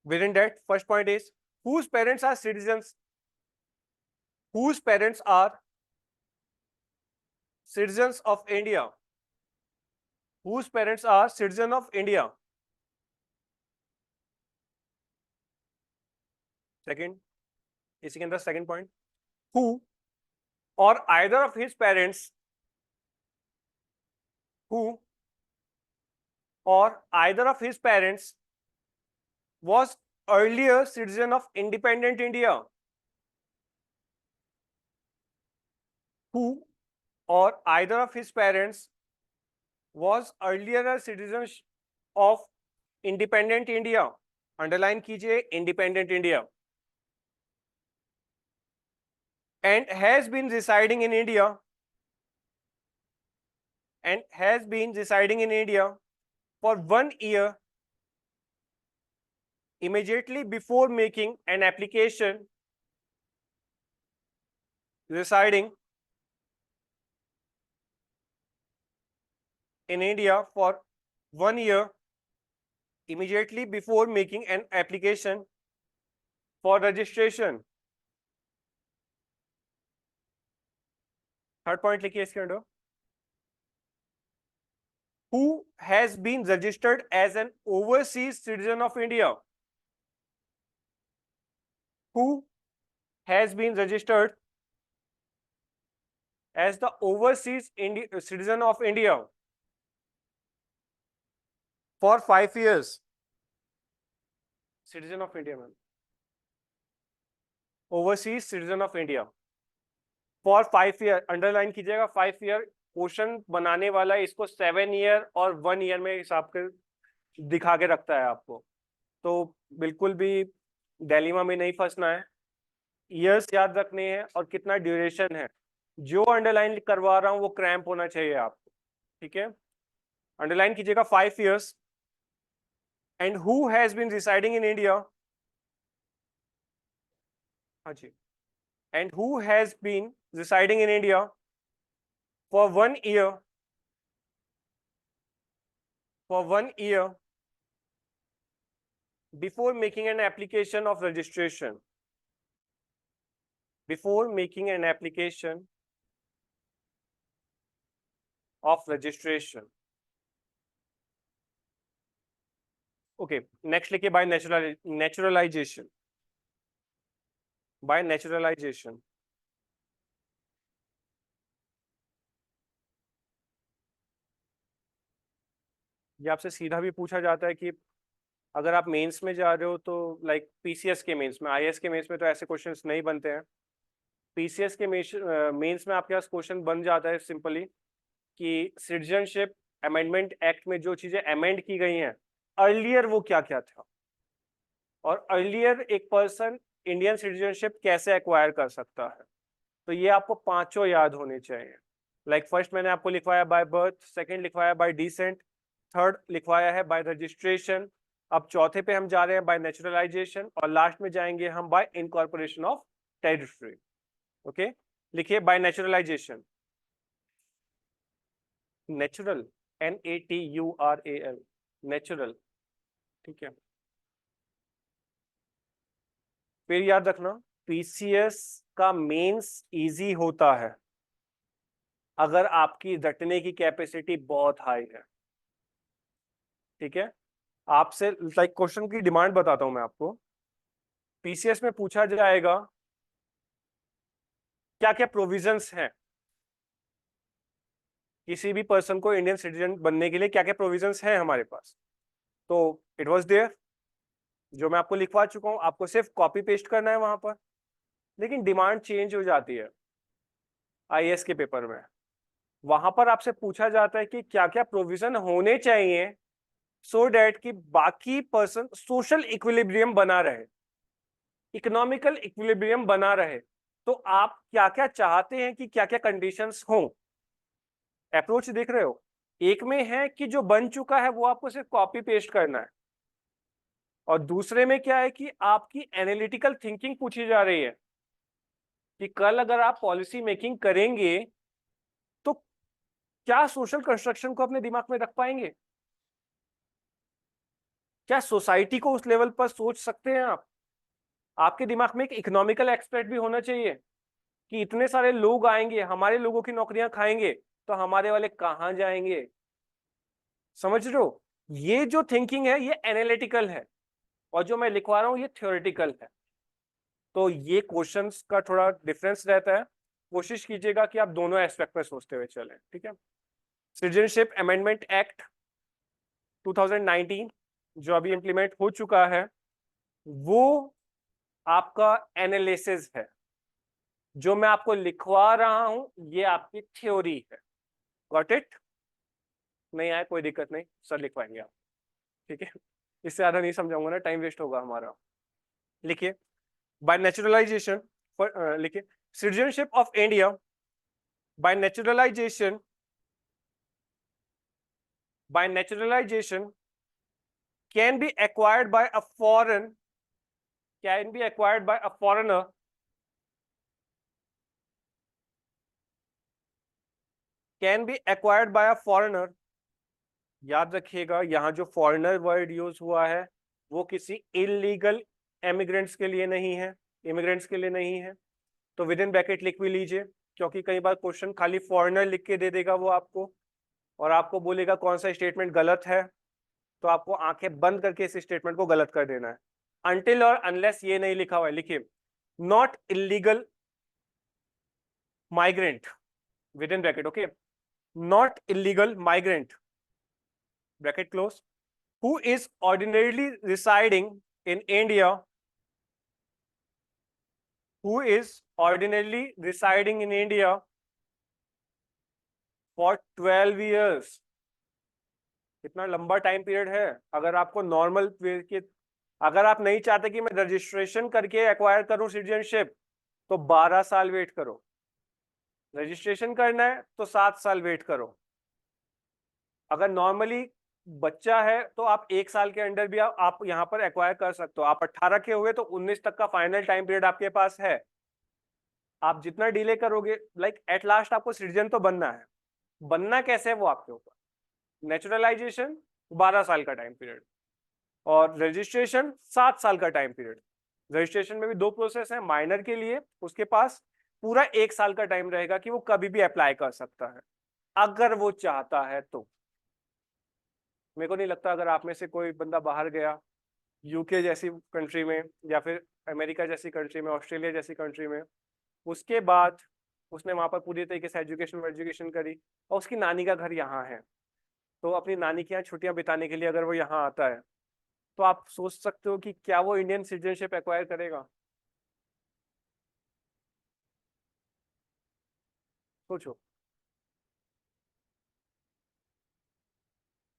within that first point is whose parents are citizens, whose parents are citizens of India, whose parents are citizen of India। second, इसी के अंदर second point, who or either of his parents, who or either of his parents was earlier citizen of independent India. Who or either of his parents was earlier a citizen of independent India. Underline कीजिए independent India. And has been residing in India. And has been residing in India for 1 year immediately before making an application residing in India for 1 year immediately before making an application for registration. Third point लिखिए इसके अंदर. Who has been registered as an overseas citizen of India? Who has been registered as the overseas citizen of India for 5 years. Citizen of India, man. Overseas citizen of India for 5 year. Underline कीजिएगा 5 year. Question बनाने वाला इसको 7 year और 1 year में हिसाब के दिखा के रखता है आपको, तो बिल्कुल भी डिलेमा में नहीं फंसना है. ईयर्स याद रखने हैं और कितना ड्यूरेशन है. जो अंडरलाइन करवा रहा हूं वो क्रैम्प होना चाहिए आपको. ठीक है, अंडरलाइन कीजिएगा 5 years. And who has been residing in India. हाँ जी. And who has been residing in India for 1 year before making an application of registration. Before making an application of registration. Okay, next लिखिए by naturalization. By naturalization. ये आपसे सीधा भी पूछा जाता है कि अगर आप मेंस में जा रहे हो तो लाइक पीसीएस के मेंस में, आईएएस के मेंस में तो ऐसे क्वेश्चंस नहीं बनते हैं. पीसीएस के मेंस में आपके पास क्वेश्चन बन जाता है सिंपली कि सिटीजनशिप अमेंडमेंट एक्ट में जो चीजें अमेंड की गई हैं अर्लियर वो क्या क्या था, और अर्लियर एक पर्सन इंडियन सिटीजनशिप कैसे एक्वायर कर सकता है. तो ये आपको पांचों याद होने चाहिए. लाइक फर्स्ट मैंने आपको लिखवाया बाय बर्थ, सेकंड लिखवाया बाय डिसेंट, थर्ड लिखवाया है बाय रजिस्ट्रेशन, अब चौथे पे हम जा रहे हैं बाय नेचुरलाइजेशन, और लास्ट में जाएंगे हम bye incorporation of territory. Okay, लिखिए bye naturalisation. Natural, NATURAL, natural. ठीक है, फिर याद रखना पीसीएस का मेंस इजी होता है अगर आपकी रटने की कैपेसिटी बहुत हाई है. ठीक है, आपसे लाइक क्वेश्चन की डिमांड बताता हूं मैं आपको. पीसीएस में पूछा जाएगा क्या क्या प्रोविजंस हैं किसी भी पर्सन को इंडियन सिटीजन बनने के लिए, क्या क्या प्रोविजंस हैं हमारे पास. तो इट वाज देयर, जो मैं आपको लिखवा चुका हूं, आपको सिर्फ कॉपी पेस्ट करना है वहां पर. लेकिन डिमांड चेंज हो जाती है आईएएस के पेपर में. वहां पर आपसे पूछा जाता है कि क्या क्या प्रोविजन होने चाहिए सो डैट कि बाकी पर्सन सोशल इक्विलिब्रियम बना रहे, इकोनॉमिकल इक्विलिब्रियम बना रहे. तो आप क्या क्या चाहते हैं कि क्या क्या कंडीशंस हों. अप्रोच देख रहे हो, एक में है कि जो बन चुका है वो आपको सिर्फ कॉपी पेस्ट करना है, और दूसरे में क्या है कि आपकी एनालिटिकल थिंकिंग पूछी जा रही है कि कल अगर आप पॉलिसी मेकिंग करेंगे तो क्या सोशल कंस्ट्रक्शन को अपने दिमाग में रख पाएंगे, क्या सोसाइटी को उस लेवल पर सोच सकते हैं आप. आपके दिमाग में एक इकोनॉमिकल एक्सपेक्ट भी होना चाहिए कि इतने सारे लोग आएंगे, हमारे लोगों की नौकरियां खाएंगे, तो हमारे वाले कहां जाएंगे. समझ रहे हो, ये जो थिंकिंग है ये एनालिटिकल है, और जो मैं लिखवा रहा हूं ये थ्योरेटिकल है. तो ये क्वेश्चंस का थोड़ा डिफरेंस रहता है. कोशिश कीजिएगा कि आप दोनों एस्पेक्ट में सोचते हुए चलें. ठीक है, सिटीजनशिप अमेंडमेंट एक्ट 2019 जो अभी इंप्लीमेंट हो चुका है वो आपका एनालिसिस है। जो मैं आपको लिखवा रहा हूं ये आपकी थ्योरी है। Got it? नहीं आया कोई दिक्कत नहीं, सर लिखवाएंगे आप, ठीक है। इससे ज्यादा नहीं समझाऊंगा ना, टाइम वेस्ट होगा हमारा। लिखिए, बाय नेचुरलाइजेशन, लिखिए, citizenship of India by naturalisation, by naturalization can be acquired by a foreign, can be acquired by a foreigner can be acquired by a foreigner। याद रखिएगा यहां जो फॉरेनर वर्ड यूज हुआ है वो किसी इलीगल एमिग्रेंट्स के लिए नहीं है, इमिग्रेंट्स के लिए नहीं है। तो विद इन ब्रैकेट लिख भी लीजिए, क्योंकि कई बार क्वेश्चन खाली फॉरेनर लिख के दे देगा वो आपको, और आपको बोलेगा कौन सा स्टेटमेंट गलत है, तो आपको आंखें बंद करके इस स्टेटमेंट को गलत कर देना है। अनटिल और अनलेस ये नहीं लिखा हुआ है, लिखिए not illegal migrant within bracket, okay, not illegal migrant bracket close, who is ordinarily residing in India, who is ordinarily residing in India for 12 years। कितना लंबा टाइम पीरियड है। अगर आपको नॉर्मल के, अगर आप नहीं चाहते कि मैं रजिस्ट्रेशन करके एक्वायर करूं सिटीजनशिप, तो 12 साल वेट करो। रजिस्ट्रेशन करना है तो 7 साल वेट करो। अगर नॉर्मली बच्चा है तो आप 1 साल के अंडर भी आप यहाँ पर एक्वायर कर सकते हो। आप 18 के हुए तो 19 तक का फाइनल टाइम पीरियड आपके पास है। आप जितना डिले करोगे, लाइक एट लास्ट आपको सिटीजन तो बनना है, बनना कैसे है वो आपके ऊपर। नेचुरलाइजेशन 12 साल का टाइम पीरियड और रजिस्ट्रेशन 7 साल का टाइम पीरियड। रजिस्ट्रेशन में भी 2 प्रोसेस है। माइनर के लिए उसके पास पूरा 1 साल का टाइम रहेगा कि वो कभी भी अप्लाई कर सकता है अगर वो चाहता है तो। मेरे को नहीं लगता अगर आप में से कोई बंदा बाहर गया यूके जैसी कंट्री में या फिर अमेरिका जैसी कंट्री में, ऑस्ट्रेलिया जैसी कंट्री में, उसके बाद उसने वहां पर पूरी तरीके से एजुकेशन करी और उसकी नानी का घर यहाँ है, तो अपनी नानी के यहाँ छुट्टियां बिताने के लिए अगर वो यहाँ आता है तो आप सोच सकते हो कि क्या वो इंडियन सिटीजनशिप एक्वायर करेगा। सोचो।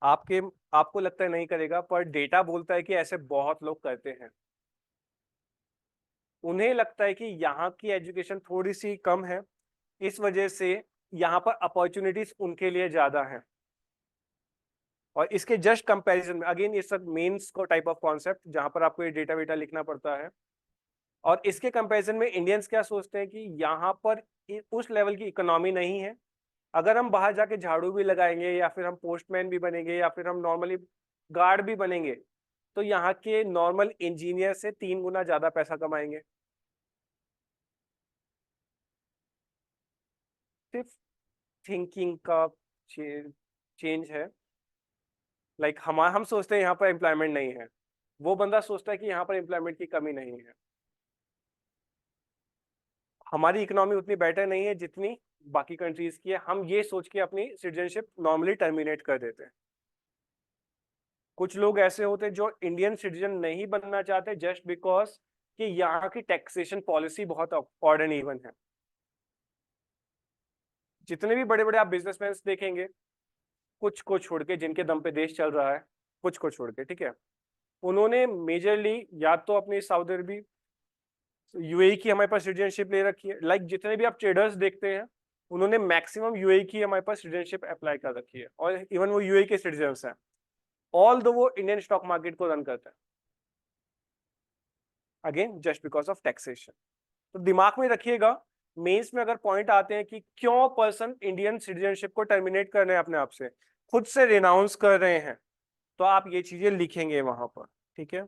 आपके आपको लगता है नहीं करेगा, पर डेटा बोलता है कि ऐसे बहुत लोग करते हैं। उन्हें लगता है कि यहाँ की एजुकेशन थोड़ी सी कम है, इस वजह से यहाँ पर अपॉर्चुनिटीज उनके लिए ज्यादा है। और इसके जस्ट कंपैरिजन में, अगेन ये सब मेंस को टाइप ऑफ कॉन्सेप्ट जहां पर आपको ये डेटा वेटा लिखना पड़ता है, और इसके कंपैरिजन में इंडियंस क्या सोचते हैं कि यहाँ पर उस लेवल की इकोनॉमी नहीं है। अगर हम बाहर जाके झाड़ू भी लगाएंगे या फिर हम पोस्टमैन भी बनेंगे या फिर हम नॉर्मली गार्ड भी बनेंगे तो यहाँ के नॉर्मल इंजीनियर से 3 गुना ज्यादा पैसा कमाएंगे। सिर्फ थिंकिंग का चेंज है। लाइक हम सोचते हैं यहाँ पर एम्प्लॉयमेंट नहीं है, वो बंदा सोचता है कि यहाँ पर एम्प्लॉयमेंट की कमी नहीं है। हमारी इकोनॉमी उतनी बेटर नहीं है जितनी बाकी कंट्रीज की है, हम ये सोच के अपनी सिटीजनशिप नॉर्मली टर्मिनेट कर देते हैं। कुछ लोग ऐसे होते हैं जो इंडियन सिटीजन नहीं बनना चाहते जस्ट बिकॉज कि यहाँ की टैक्सेशन पॉलिसी बहुत ऑड एंड इवन है। जितने भी बड़े बड़े आप बिजनेसमैन देखेंगे, कुछ को छोड़ के जिनके दम पे देश चल रहा है, कुछ को छोड़ के, ठीक है, उन्होंने मेजरली या तो अपनी सऊदी अरबी यूएई की हमारे पास सिटीजनशिप ले रखी है। लाइक जितने भी आप ट्रेडर्स देखते हैं उन्होंने मैक्सिमम यूएई की हमारे पास सिटीजनशिप अप्लाई कर रखी है, और इवन वो यूएई के सिटीजन हैं, ऑल दो वो इंडियन स्टॉक मार्केट को रन करते हैं, again just because of taxation. तो दिमाग में रखिएगा, मेंस में अगर पॉइंट आते हैं कि क्यों पर्सन इंडियन सिटीजनशिप को टर्मिनेट कर रहे हैं अपने आप से, खुद से रिनाउंस कर रहे हैं, तो आप ये चीजें लिखेंगे वहां पर, ठीक है।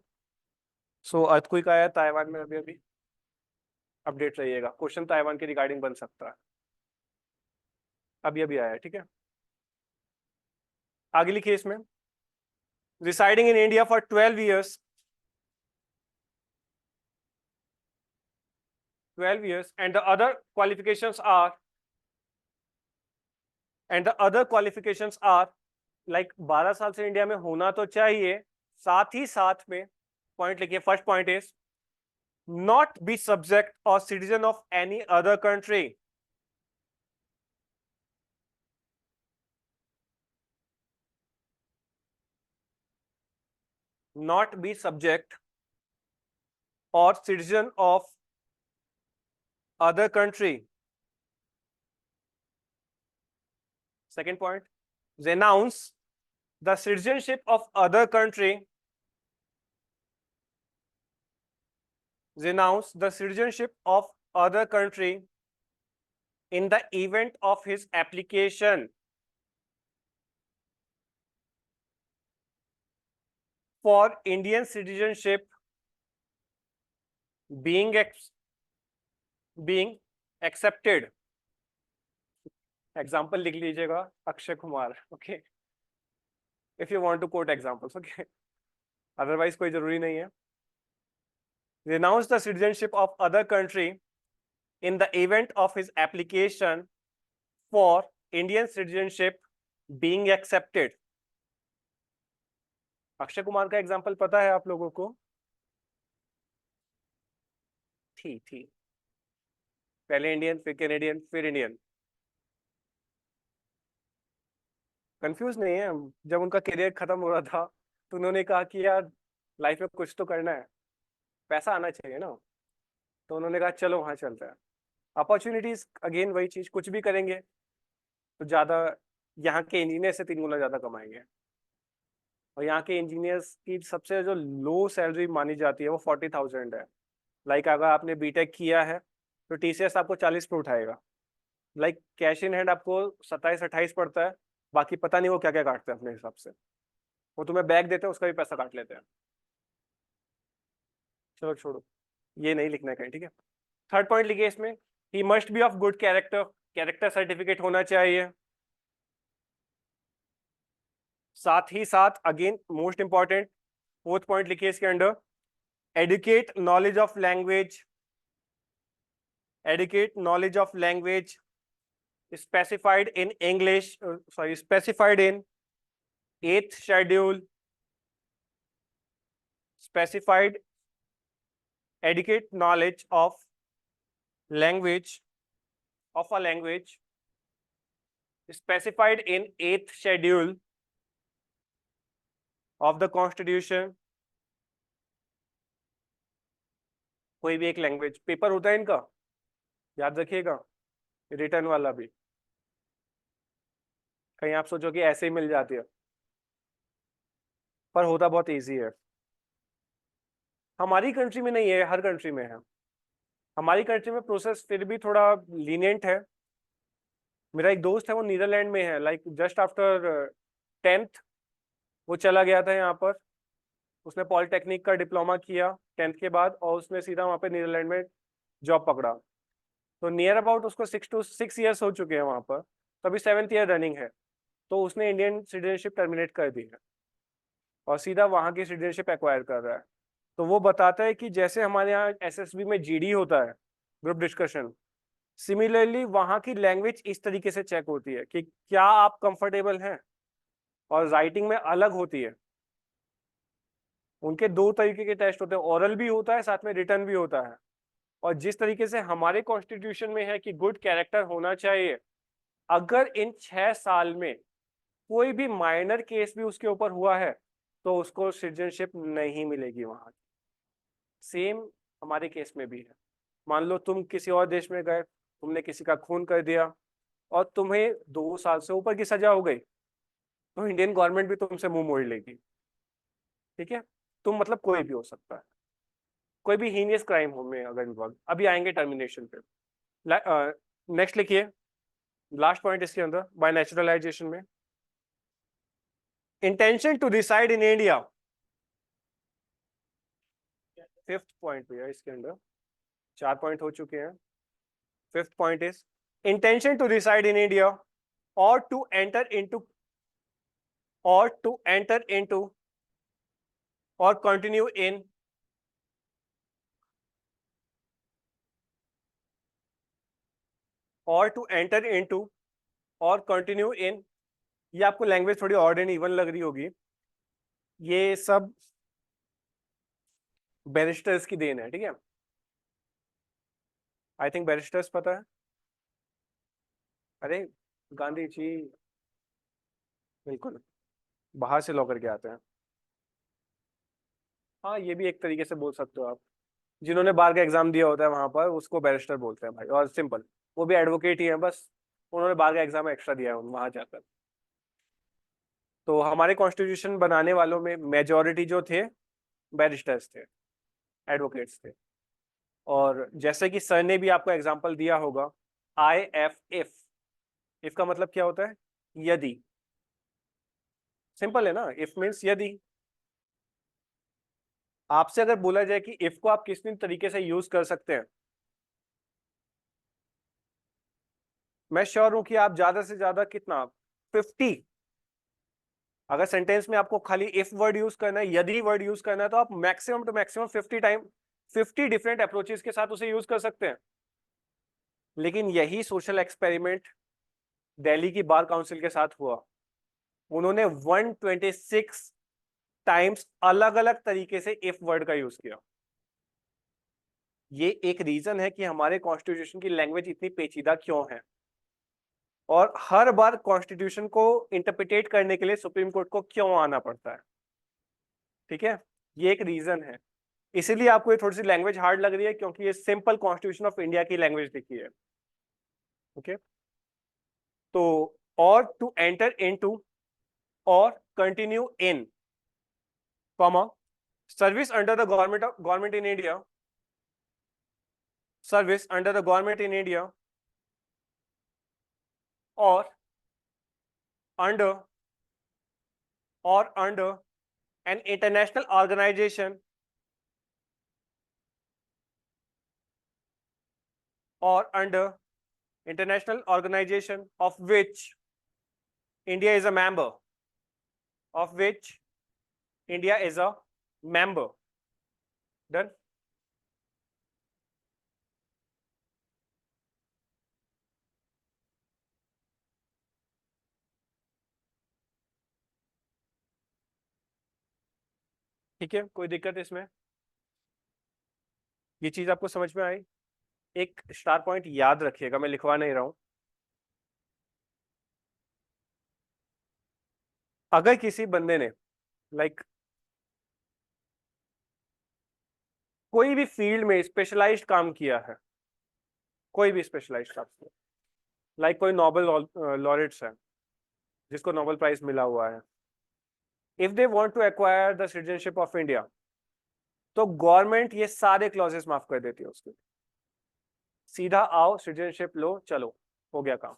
सो अर्थक्वेक आया ताइवान में अभी अभी, अपडेट रहिएगा, क्वेश्चन ताइवान के रिगार्डिंग बन सकता है, अभी अभी आया, ठीक है। आगे लिखिए इसमें, residing in India for 12 years, 12 years and the other qualifications are, and the other qualifications are like 12 साल से इंडिया में होना तो चाहिए, साथ ही साथ में पॉइंट लिखिए, first point is not be subject or citizen of any other country. Not be subject or citizen of other country. Second point, renounce the citizenship of other country, renounce the citizenship of other country in the event of his application for Indian citizenship being being accepted। Example लिख लीजिएगा, Akshay Kumar, okay, if you want to quote examples, okay, otherwise कोई जरूरी नहीं है। renounce the citizenship of other country in the event of his application for Indian citizenship being accepted। Akshay Kumar का example पता है आप लोगों को? थी पहले इंडियन, फिर कैनेडियन, फिर इंडियन। कंफ्यूज नहीं है? जब उनका करियर खत्म हो रहा था तो उन्होंने कहा कि यार लाइफ में कुछ तो करना है, पैसा आना चाहिए ना, तो उन्होंने कहा चलो वहां चलते हैं। अपॉर्चुनिटीज, अगेन वही चीज, कुछ भी करेंगे तो ज्यादा यहाँ के इंजीनियर से 3 गुना ज्यादा कमाएंगे। और यहाँ के इंजीनियर्स की सबसे जो लो सैलरी मानी जाती है वो 40,000 है। लाइक अगर आपने बीटेक किया है तो टीसीएस आपको 40 पे उठाएगा। लाइक कैश इन हैंड आपको 27-28 पड़ता है, बाकी पता नहीं वो क्या क्या काटते हैं अपने हिसाब से। वो तुम्हें बैग देते हैं, उसका भी पैसा काट लेते हैं। चलो छोड़ो, ये नहीं लिखना है कहीं, ठीक है। थर्ड पॉइंट लिखिए इसमें, he must be of good character, character certificate होना चाहिए। साथ ही साथ again most important fourth point लिखिए इसके under, adequate knowledge of language, adequate knowledge of language specified in English, specified in 8th schedule, specified educate knowledge of language, of a language specified in 8th schedule of the constitution। कोई भी एक language, paper होता है इनका, याद रखिएगा, return वाला भी, कहीं आप सोचो कि ऐसे ही मिल जाती है, पर होता बहुत इजी है। हमारी कंट्री में नहीं है, हर कंट्री में है। हमारी कंट्री में प्रोसेस फिर भी थोड़ा लीनियंट है। मेरा एक दोस्त है, वो नीदरलैंड में है, लाइक जस्ट आफ्टर 10th वो चला गया था यहाँ पर, उसने पॉलिटेक्निक का डिप्लोमा किया 10th के बाद, और उसने सीधा वहाँ पे नीदरलैंड में जॉब पकड़ा। तो नियर अबाउट उसको 6 हो चुके हैं वहाँ पर, तो अभी 7th ईयर रनिंग है। तो उसने इंडियन सिटीजनशिप टर्मिनेट कर दी है और सीधा वहाँ की सिटीजनशिप एक्वायर कर रहा है। तो वो बताता है कि जैसे हमारे यहाँ एसएसबी में जीडी होता है, ग्रुप डिस्कशन, सिमिलरली वहाँ की लैंग्वेज इस तरीके से चेक होती है कि क्या आप कंफर्टेबल हैं, और राइटिंग में अलग होती है। उनके 2 तरीके के टेस्ट होते हैं, ओरल भी होता है, साथ में रिटर्न भी होता है। और जिस तरीके से हमारे कॉन्स्टिट्यूशन में है कि गुड कैरेक्टर होना चाहिए, अगर इन 6 साल में कोई भी माइनर केस भी उसके ऊपर हुआ है तो उसको सिटीजनशिप नहीं मिलेगी वहां। सेम हमारे केस में भी है। मान लो तुम किसी और देश में गए, तुमने किसी का खून कर दिया और तुम्हें 2 साल से ऊपर की सजा हो गई, तो इंडियन गवर्नमेंट भी तुमसे मुंह मोड़ लेगी, ठीक है। तुम मतलब कोई भी हो सकता है, कोई भी हीनियस क्राइम हो में अगर इन्वॉल्व। अभी आएंगे टर्मिनेशन पे। नेक्स्ट लिखिए, लास्ट पॉइंट इसके अंदर, बाय नेचुरलाइजेशन में intention to reside in India. Fifth point भैया इसके अंदर 4 पॉइंट हो चुके हैं। Fifth point is intention to reside in India or to enter into, or to enter into or continue in or to enter into or continue in ये आपको language थोड़ी odd and even लग रही होगी, ये सब बैरिस्टर्स की then है, ठीक है। आई थिंक बैरिस्टर्स पता है, अरे गांधी जी, बिल्कुल बाहर से लॉ करके आते हैं। हाँ ये भी एक तरीके से बोल सकते हो आप, जिन्होंने बार का एग्जाम दिया होता है वहां पर उसको बैरिस्टर बोलते हैं भाई, और सिंपल, वो भी एडवोकेट ही है, बस उन्होंने बार का एग्जाम एक्स्ट्रा दिया है वहां जाकर। तो हमारे कॉन्स्टिट्यूशन बनाने वालों में मेजोरिटी जो थे बैरिस्टर्स थे, एडवोकेट्स थे। और जैसे कि सर ने भी आपको एग्जांपल दिया होगा, आई एफ इफ, इफ का मतलब क्या होता है, यदि। सिंपल है ना, इफ मीन्स यदि। आपसे अगर बोला जाए कि इफ को आप किस तरीके से यूज कर सकते हैं, मैं श्योर हूं कि आप ज्यादा से ज्यादा कितना 50, अगर सेंटेंस में आपको खाली इफ वर्ड यूज करना है, यदि वर्ड यूज करना है, तो आप maximum to maximum 50 different approaches के साथ उसे यूज कर सकते हैं। लेकिन यही सोशल एक्सपेरिमेंट दिल्ली की बार काउंसिल के साथ हुआ। उन्होंने 126 टाइम्स अलग अलग तरीके से इफ वर्ड का यूज किया। ये एक रीजन है कि हमारे कॉन्स्टिट्यूशन की लैंग्वेज इतनी पेचीदा क्यों है, और हर बार कॉन्स्टिट्यूशन को इंटरप्रिटेट करने के लिए सुप्रीम कोर्ट को क्यों आना पड़ता है। ठीक है, ये एक रीजन है। इसीलिए आपको ये थोड़ी सी लैंग्वेज हार्ड लग रही है, क्योंकि ये सिंपल कॉन्स्टिट्यूशन ऑफ इंडिया की लैंग्वेज लिखी है। ओके, तो और टू एंटर इनटू और continue in, comma, service under the government in India, service under the government in India, और under an international organization or under international organization of which India is a member, of which India is a member. Done? ठीक है, कोई दिक्कत इसमें? ये चीज आपको समझ में आई? एक स्टार पॉइंट याद रखिएगा, मैं लिखवा नहीं रहा हूं। अगर किसी बंदे ने लाइक कोई भी फील्ड में स्पेशलाइज्ड काम किया है, कोई भी स्पेशलाइज्ड काम किया, लाइक कोई नोबेल लॉरेट्स है जिसको नोबेल प्राइज मिला हुआ है, if they want to acquire the citizenship of India, तो गवर्नमेंट ये सारे क्लॉजेस माफ कर देती है उसके, सीधा आओ सिटीजनशिप लो, चलो हो गया काम।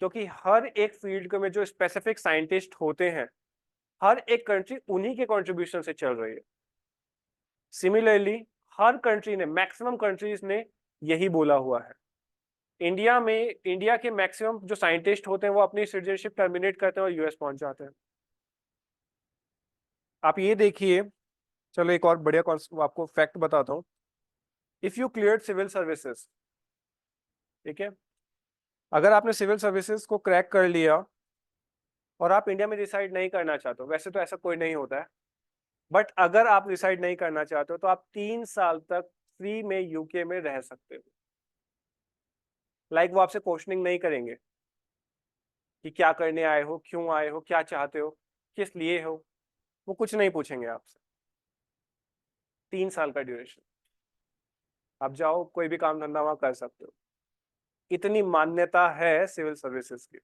क्योंकि हर एक फील्ड में जो स्पेसिफिक साइंटिस्ट होते हैं, हर एक कंट्री उन्हीं के कंट्रीब्यूशन से चल रही है। सिमिलरली हर कंट्री ने, मैक्सिमम कंट्रीज ने यही बोला हुआ है। इंडिया में, इंडिया के मैक्सिमम जो साइंटिस्ट होते हैं वो अपनी सिटीजनशिप टर्मिनेट करते हैं और यूएस पहुंच जाते हैं। आप ये देखिए, चलो एक और बढ़िया आपको फैक्ट बताता हूं। If you clear civil services, ठीक है, अगर आपने सिविल सर्विसेज को क्रैक कर लिया और आप इंडिया में रिसाइड नहीं करना चाहते हो, वैसे तो ऐसा कोई नहीं होता है, बट अगर आप रिसाइड नहीं करना चाहते हो तो आप 3 साल तक फ्री में यूके में रह सकते हो। लाइक वो आपसे क्वेश्चनिंग नहीं करेंगे कि क्या करने आए हो, क्यों आए हो, क्या चाहते हो, किस लिए हो, वो कुछ नहीं पूछेंगे आपसे। 3 साल का ड्यूरेशन, आप जाओ कोई भी काम धंधा वहां कर सकते हो। इतनी मान्यता है सिविल सर्विसेज की।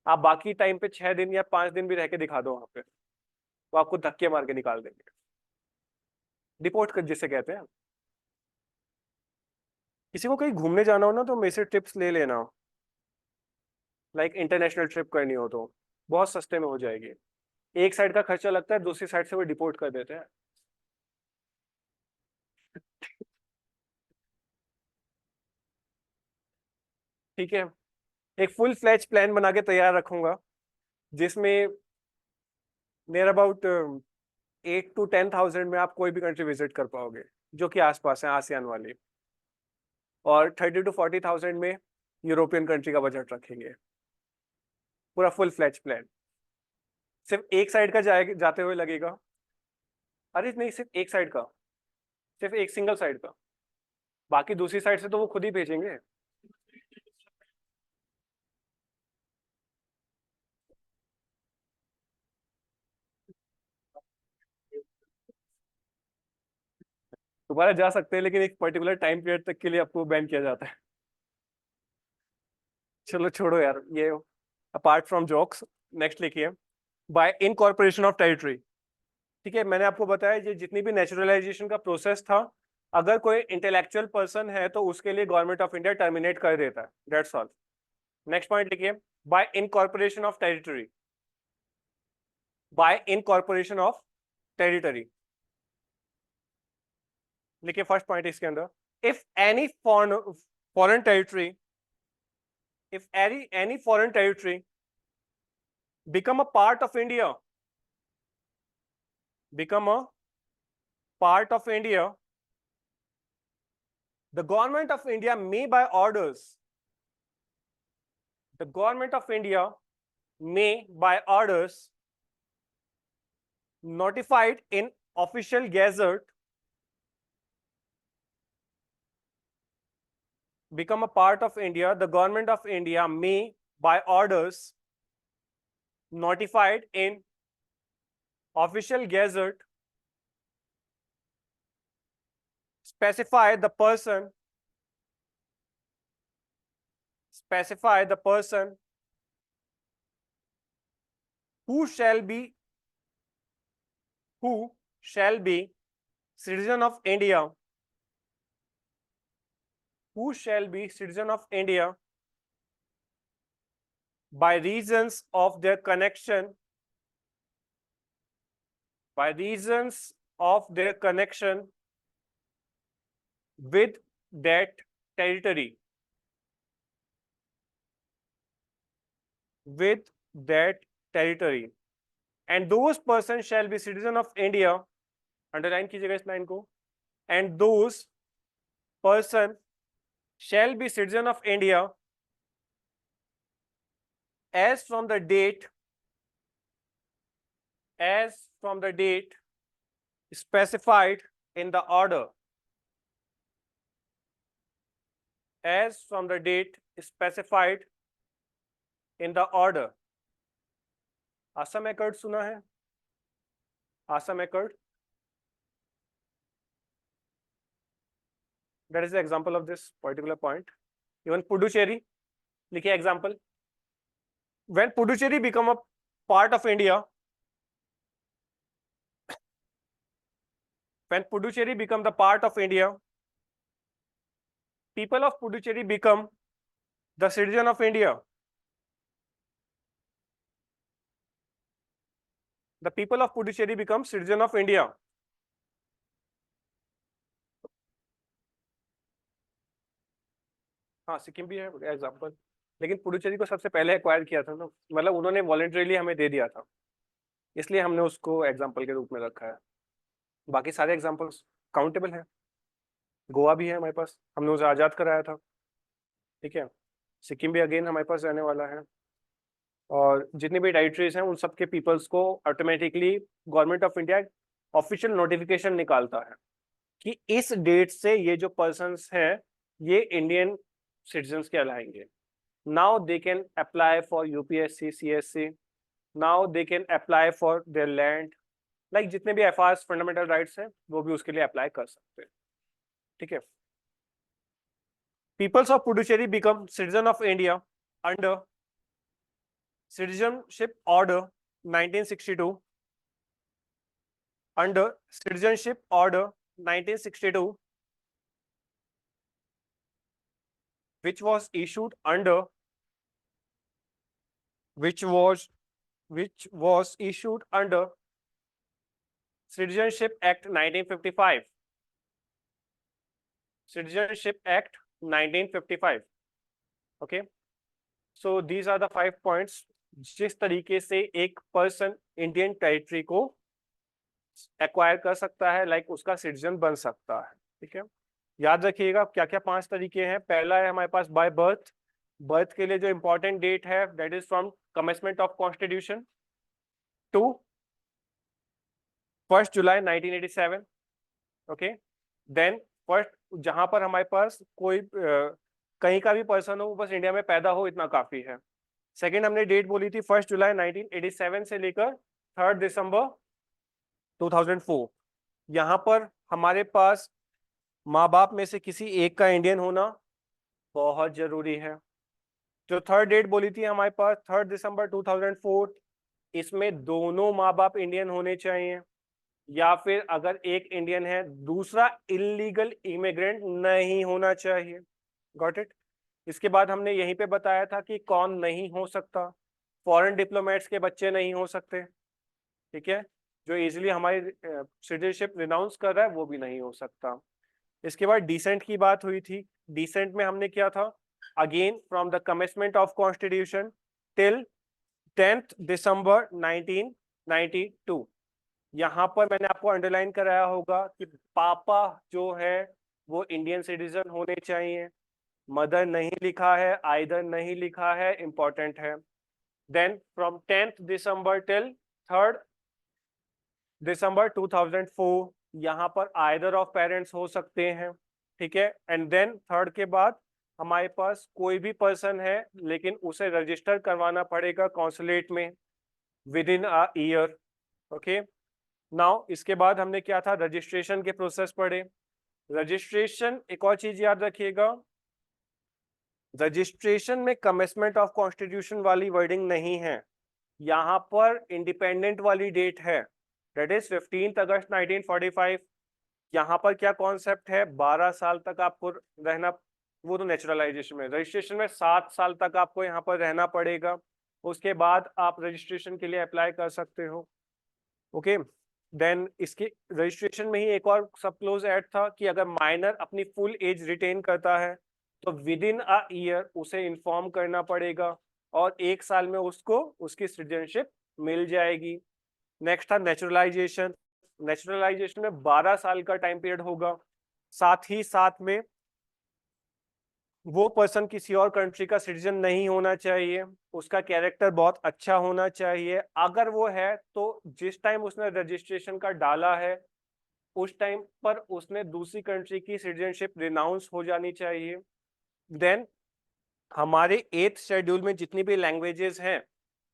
आप बाकी टाइम पे 6 दिन या 5 दिन भी रह के दिखा दो वहां पे, वो आपको धक्के मार के निकाल देंगे, डिपोर्ट कर जिसे कहते हैं। किसी को कहीं घूमने जाना हो ना तो मेरे से टिप्स ले लेना, लाइक इंटरनेशनल ट्रिप करनी हो तो बहुत सस्ते में हो जाएगी। एक साइड का खर्चा लगता है, दूसरी साइड से वो डिपोर्ट कर देते हैं। ठीक है, एक फुल फ्लैज प्लान बना के तैयार रखूंगा, जिसमें नियर अबाउट 8 to 10,000 में आप कोई भी कंट्री विजिट कर पाओगे जो कि आसपास है आसियान वाली, और 30 to 40,000 में यूरोपियन कंट्री का बजट रखेंगे। पूरा फुल फ्लैज प्लान। सिर्फ एक साइड का जाते हुए लगेगा, अरे नहीं सिर्फ एक साइड का, सिर्फ एक सिंगल साइड का, बाकी दूसरी साइड से तो वो खुद ही भेजेंगे। दोबारा जा सकते हैं लेकिन एक पर्टिकुलर टाइम पीरियड तक के लिए आपको बैन किया जाता है। चलो छोड़ो यार ये, अपार्ट फ्रॉम जोक्स, नेक्स्ट लिखिए, बाय इनकॉर्पोरेशन ऑफ टेरिटरी। ठीक है, मैंने आपको बताया ये जितनी भी नेचुरलाइजेशन का प्रोसेस था, अगर कोई इंटेलेक्चुअल पर्सन है तो उसके लिए गवर्नमेंट ऑफ इंडिया टर्मिनेट कर देता है, दैट्स ऑल। नेक्स्ट पॉइंट लिखिए, bye incorporation of territory, bye incorporation of territory. लिखिए फर्स्ट पॉइंट इसके अंदर, if any foreign territory, if any foreign territory become a part of India, become a part of India, the government of India may by orders, the government of India may by orders notified in official gazette, become a part of India, the government of India may by orders notified in official gazette specify the person who shall be citizen of India, who shall be citizen of India by reasons of their connection, by reasons of their connection with that territory, with that territory, and those persons shall be citizen of India, underline कीजिएगा इस line को, and those person shall be citizen of India as from the date specified in the order, as from the date specified in the order. Assam Accord सुना है? Assam Accord, that is the example of this particular point. Even Puducherry, लिखिए example, when Puducherry become a part of India, when Puducherry become the part of India, people of Puducherry become the citizen of India. The people of Puducherry become citizen of India. हाँ सिक्किम भी है example, लेकिन पुडुचेरी को सबसे पहले acquire किया था ना, मतलब उन्होंने वॉलेंटरीली हमें दे दिया था, इसलिए हमने उसको एग्जाम्पल के रूप में रखा है। बाकी सारे एग्जाम्पल्स काउंटेबल हैं। गोवा भी है हमारे पास, हमने उसे आज़ाद कराया था, ठीक है। सिक्किम भी अगेन हमारे पास रहने वाला है, और जितनी भी टेरिटरीज हैं उन सब के पीपल्स को automatically government of India official notification निकालता है कि इस डेट से ये जो पर्सन्स हैं ये इंडियन सिटीजन्स कहलाएंगे। Now they can apply for UPSC, CSC, now they can apply for their land, like जितने भी एफआरएस फंडामेंटल राइट्स हैं वो भी उसके लिए अप्लाई कर सकते हैं, ठीक है। Peoples of Puducherry become citizen of India under citizenship order 1962, under citizenship order 1962, which was issued under Citizenship Act 1955, Citizenship Act 1955, okay. So these are the 5 points जिस तरीके से एक पर्सन इंडियन टेरिटरी को एक्वायर कर सकता है, लाइक उसका citizen बन सकता है, ठीक है। याद रखिएगा क्या क्या 5 तरीके हैं। पहला है हमारे पास बाय बर्थ, बर्थ के लिए जो इंपॉर्टेंट डेट है that is from commencement of constitution to 1 July 1987. Okay, then first जहां पर हमारे पास कोई कहीं का भी पर्सन हो वो बस इंडिया में पैदा हो इतना काफी है. सेकंड हमने डेट बोली थी 1 जुलाई 1987 से लेकर 3 दिसंबर 2004. यहाँ पर हमारे पास माँ बाप में से किसी एक का इंडियन होना बहुत जरूरी है. जो थर्ड डेट बोली थी हमारे पास 3 दिसंबर 2004, इसमें दोनों माँ बाप इंडियन होने चाहिए, या फिर अगर एक इंडियन है दूसरा इलीगल इमिग्रेंट नहीं होना चाहिए. Got it. इसके बाद हमने यहीं पे बताया था कि कौन नहीं हो सकता. फॉरेन डिप्लोमेट्स के बच्चे नहीं हो सकते. ठीक है, जो इजीली हमारी सिटीजनशिप रिनाउंस कर रहा है वो भी नहीं हो सकता. इसके बाद डिसेंट की बात हुई थी. डिसेंट में हमने किया था again from the commencement of constitution till 10 दिसंबर 1992. यहाँ पर मैंने आपको अंडरलाइन कराया होगा कि पापा जो है वो इंडियन सिटीजन होने चाहिए. मदर नहीं लिखा है, आइदर नहीं लिखा है, इंपॉर्टेंट है. देन फ्रॉम 10 दिसंबर टिल 3 दिसंबर 2004 यहाँ पर आइदर ऑफ पेरेंट्स हो सकते हैं. ठीक है, एंड देन थर्ड के बाद हमारे पास कोई भी पर्सन है लेकिन उसे रजिस्टर करवाना पड़ेगा कॉन्सुलेट में with in a year. Okay, now इसके बाद हमने क्या था, रजिस्ट्रेशन के प्रोसेस पढ़े. रजिस्ट्रेशन, एक और चीज याद रखिएगा, रजिस्ट्रेशन में कमेंसमेंट ऑफ कॉन्स्टिट्यूशन वाली वर्डिंग नहीं है. यहाँ पर इंडिपेंडेंट वाली डेट है, दैट इज 15 अगस्त 1945. यहाँ पर क्या कॉन्सेप्ट है, 12 साल तक आपको रहना, वो तो नेचुरलाइजेशन में, रजिस्ट्रेशन में 7 साल तक आपको यहाँ पर रहना पड़ेगा. उसके बाद आप रजिस्ट्रेशन के लिए अप्लाई कर सकते हो. ओके, देन इसके रजिस्ट्रेशन में ही एक और सब क्लोज ऐड था कि अगर माइनर अपनी फुल एज रिटेन करता है तो विद इन अ ईयर उसे इन्फॉर्म करना पड़ेगा और 1 साल में उसको उसकी सिटीजनशिप मिल जाएगी. नेक्स्ट था नेचुरलाइजेशन. नेचुरलाइजेशन में 12 साल का टाइम पीरियड होगा. साथ ही साथ में वो पर्सन किसी और कंट्री का सिटीजन नहीं होना चाहिए, उसका कैरेक्टर बहुत अच्छा होना चाहिए. अगर वो है तो जिस टाइम उसने रजिस्ट्रेशन का डाला है उस टाइम पर उसने दूसरी कंट्री की सिटीजनशिप रिनाउंस हो जानी चाहिए. देन हमारे 8th शेड्यूल में जितनी भी लैंग्वेजेस हैं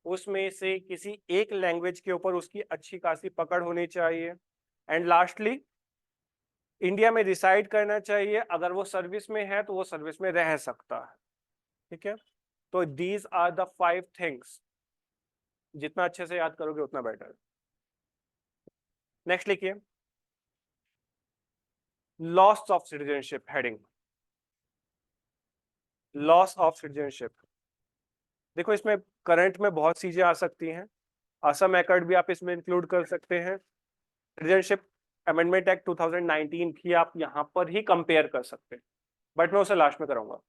उसमें से किसी एक लैंग्वेज के ऊपर उसकी अच्छी खासी पकड़ होनी चाहिए. एंड लास्टली इंडिया में रिसाइड करना चाहिए. अगर वो सर्विस में है तो वो सर्विस में रह सकता है. ठीक है, तो दीज आर द 5 थिंग्स. जितना अच्छे से याद करोगे उतना बेटर. नेक्स्ट लिखिए, loss of citizenship heading. Loss of citizenship, देखो इसमें करंट में बहुत चीजें आ सकती हैं. असम एक्ट भी आप इसमें इंक्लूड कर सकते हैं. सिटीजनशिप अमेंडमेंट एक्ट 2019 भी आप यहाँ पर ही कंपेयर कर सकते हैं, बट मैं उसे लास्ट में कराऊंगा.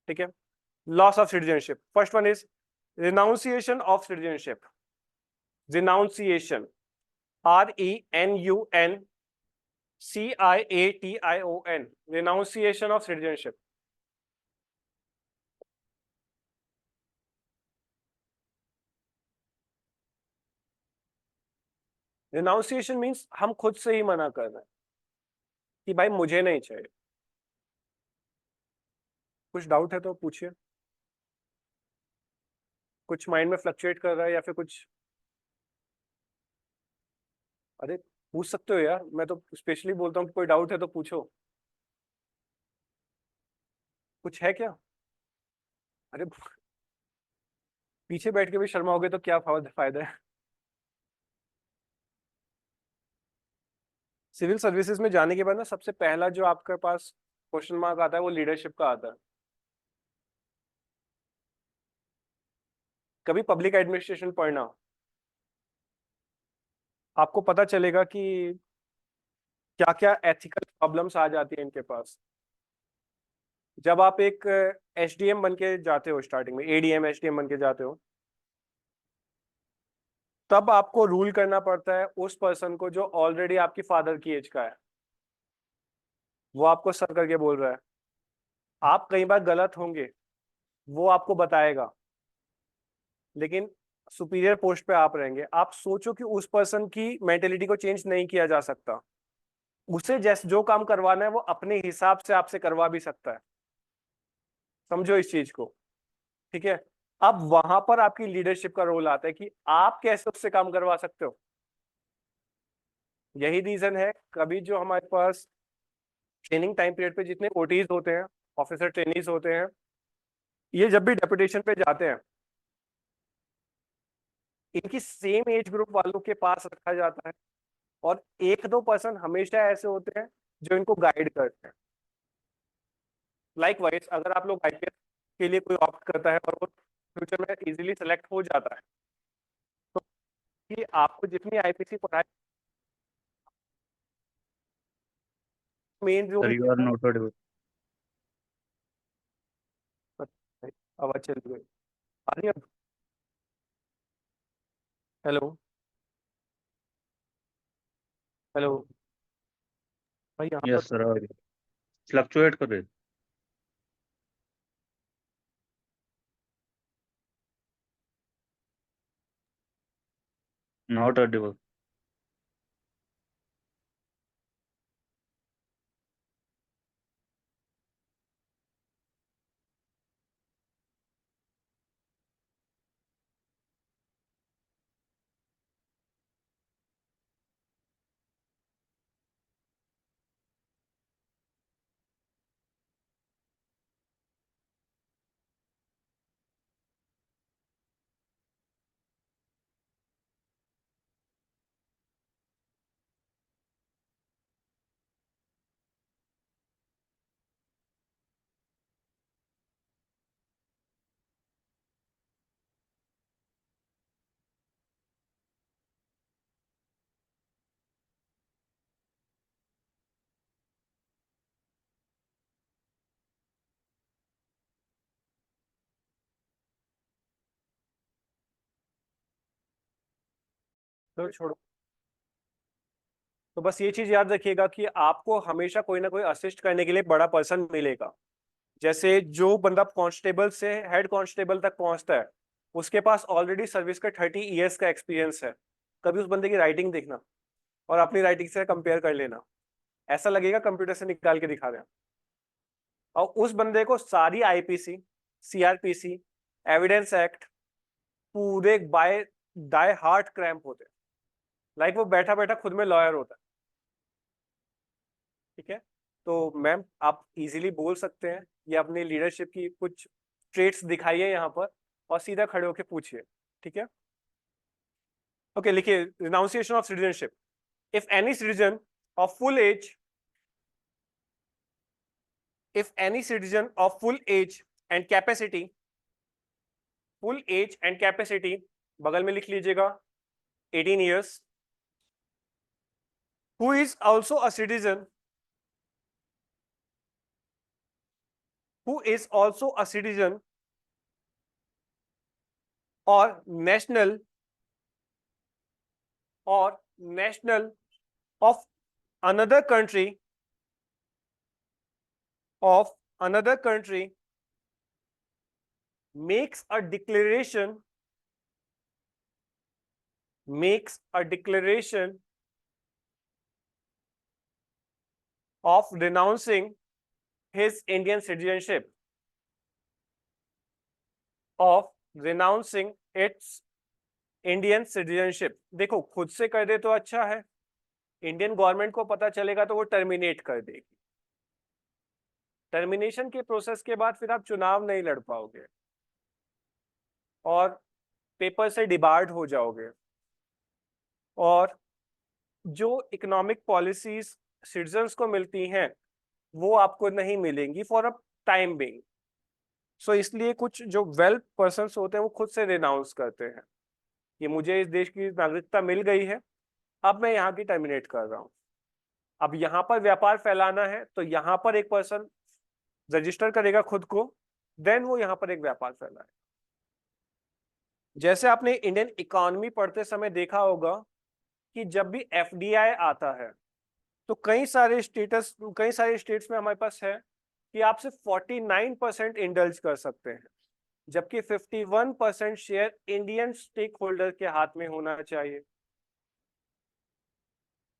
ठीक है, loss of citizenship. First one is renunciation of citizenship. Renunciation, RENUNCIATION, renunciation of citizenship. Renunciation means हम खुद से ही मना कर रहे हैं कि भाई मुझे नहीं चाहिए. कुछ डाउट है तो पूछिए, कुछ माइंड में फ्लक्चुएट कर रहा है या फिर कुछ. अरे पूछ सकते हो यार, मैं तो स्पेशली बोलता हूँ कि कोई डाउट है तो पूछो. कुछ है क्या? अरे पीछे बैठ के भी शर्माओगे तो क्या फायदा है. सिविल सर्विसेज में जाने के बाद ना सबसे पहला जो आपके पास क्वेश्चन मार्क आता है वो लीडरशिप का आता है. कभी पब्लिक एडमिनिस्ट्रेशन पढ़ना, आपको पता चलेगा कि क्या क्या एथिकल प्रॉब्लम्स आ जाती है इनके पास. जब आप एक एसडीएम बन के जाते हो, स्टार्टिंग में एडीएम एसडीएम बन के जाते हो, तब आपको रूल करना पड़ता है उस पर्सन को जो ऑलरेडी आपकी फादर की एज का है. वो आपको सर करके बोल रहा है आप कई बार गलत होंगे, वो आपको बताएगा, लेकिन सुपीरियर पोस्ट पे आप रहेंगे। आप सोचो कि उस पर्सन की मेंटेलिटी को चेंज नहीं किया जा सकता, उसे जैसे जो काम करवाना है वो अपने हिसाब से आपसे करवा भी सकता है। समझो इस चीज को, ठीक है। अब वहां पर आपकी लीडरशिप का रोल आता है कि आप कैसे उससे काम करवा सकते हो। यही रीजन है कभी जो हमारे पास ट्रेनिंग टाइम पीरियड पे जितने ओटीज होते हैं, ऑफिसर ट्रेनीज होते हैं, ये जब भी डेपुटेशन पे जाते हैं, इनकी सेम एज ग्रुप वालों के पास रखा जाता है, और एक दो पर्सन हमेशा ऐसे होते हैं जो इनको गाइड करते हैं। लाइकवाइज अगर आप लोग आईपीएस के लिए कोई ऑप्ट करता है और वो फ्यूचर में इजीली सेलेक्ट हो जाता है, तो कि आपको जितनी आईपीसी पढ़ाई मेन जो सर भी यू आर नॉट ऑडिबल। आवाज चल गई, आ रही है अब? हेलो, हेलो भाई, यहाँ पर यस सर, फ्लक्चुएट कर रहे। Not Audible. तो छोड़ो। तो बस ये चीज याद रखिएगा कि आपको हमेशा कोई ना कोई असिस्ट करने के लिए बड़ा पर्सन मिलेगा। जैसे जो बंदा कांस्टेबल से हेड कांस्टेबल तक पहुंचता है, उसके पास ऑलरेडी सर्विस का 30 ईयर्स का एक्सपीरियंस है। कभी उस बंदे की राइटिंग देखना और अपनी राइटिंग से कंपेयर कर लेना, ऐसा लगेगा कंप्यूटर से निकाल के दिखा रहे हैं। और उस बंदे को सारी आईपीसी, सीआरपीसी, एविडेंस एक्ट पूरे बाय डाई हार्ट क्रैम्प होते हैं। लाइक वो बैठा बैठा खुद में लॉयर होता है, ठीक है। तो मैम आप इजीली बोल सकते हैं, ये अपनी लीडरशिप की कुछ ट्रेट्स दिखाइए यहाँ पर, और सीधा खड़े होके पूछिए, ठीक है। ओके, लिखिए renunciation of citizenship. If any citizen of full age, if any citizen of full age and capacity, full age and capacity, बगल में लिख लीजिएगा 18 years, who is also a citizen, who is also a citizen or national, or national of another country, of another country, makes a declaration, makes a declaration of renouncing his Indian citizenship, of renouncing its Indian citizenship. देखो खुद से कर दे तो अच्छा है, Indian government को पता चलेगा तो वो टर्मिनेट कर देगी। टर्मिनेशन के प्रोसेस के बाद फिर आप चुनाव नहीं लड़ पाओगे और पेपर से डिबार्ड हो जाओगे, और जो इकोनॉमिक पॉलिसीज सिटीजन्स को मिलती हैं वो आपको नहीं मिलेंगी फॉर अ टाइम बिंग। सो इसलिए कुछ जो वेल पर्सन्स होते हैं वो खुद से रिनाउंस करते हैं कि मुझे इस देश की नागरिकता मिल गई है, अब मैं यहाँ की टर्मिनेट कर रहा हूँ। अब यहाँ पर व्यापार फैलाना है तो यहाँ पर एक पर्सन रजिस्टर करेगा खुद को, देन वो यहाँ पर एक व्यापार फैलाए। जैसे आपने इंडियन इकोनॉमी पढ़ते समय देखा होगा कि जब भी एफडीआई आता है तो कई सारे स्टेट्स में हमारे पास है कि आप सिर्फ 49% इंडल्ज कर सकते हैं, जबकि 51% शेयर इंडियन स्टेक होल्डर के हाथ में होना चाहिए।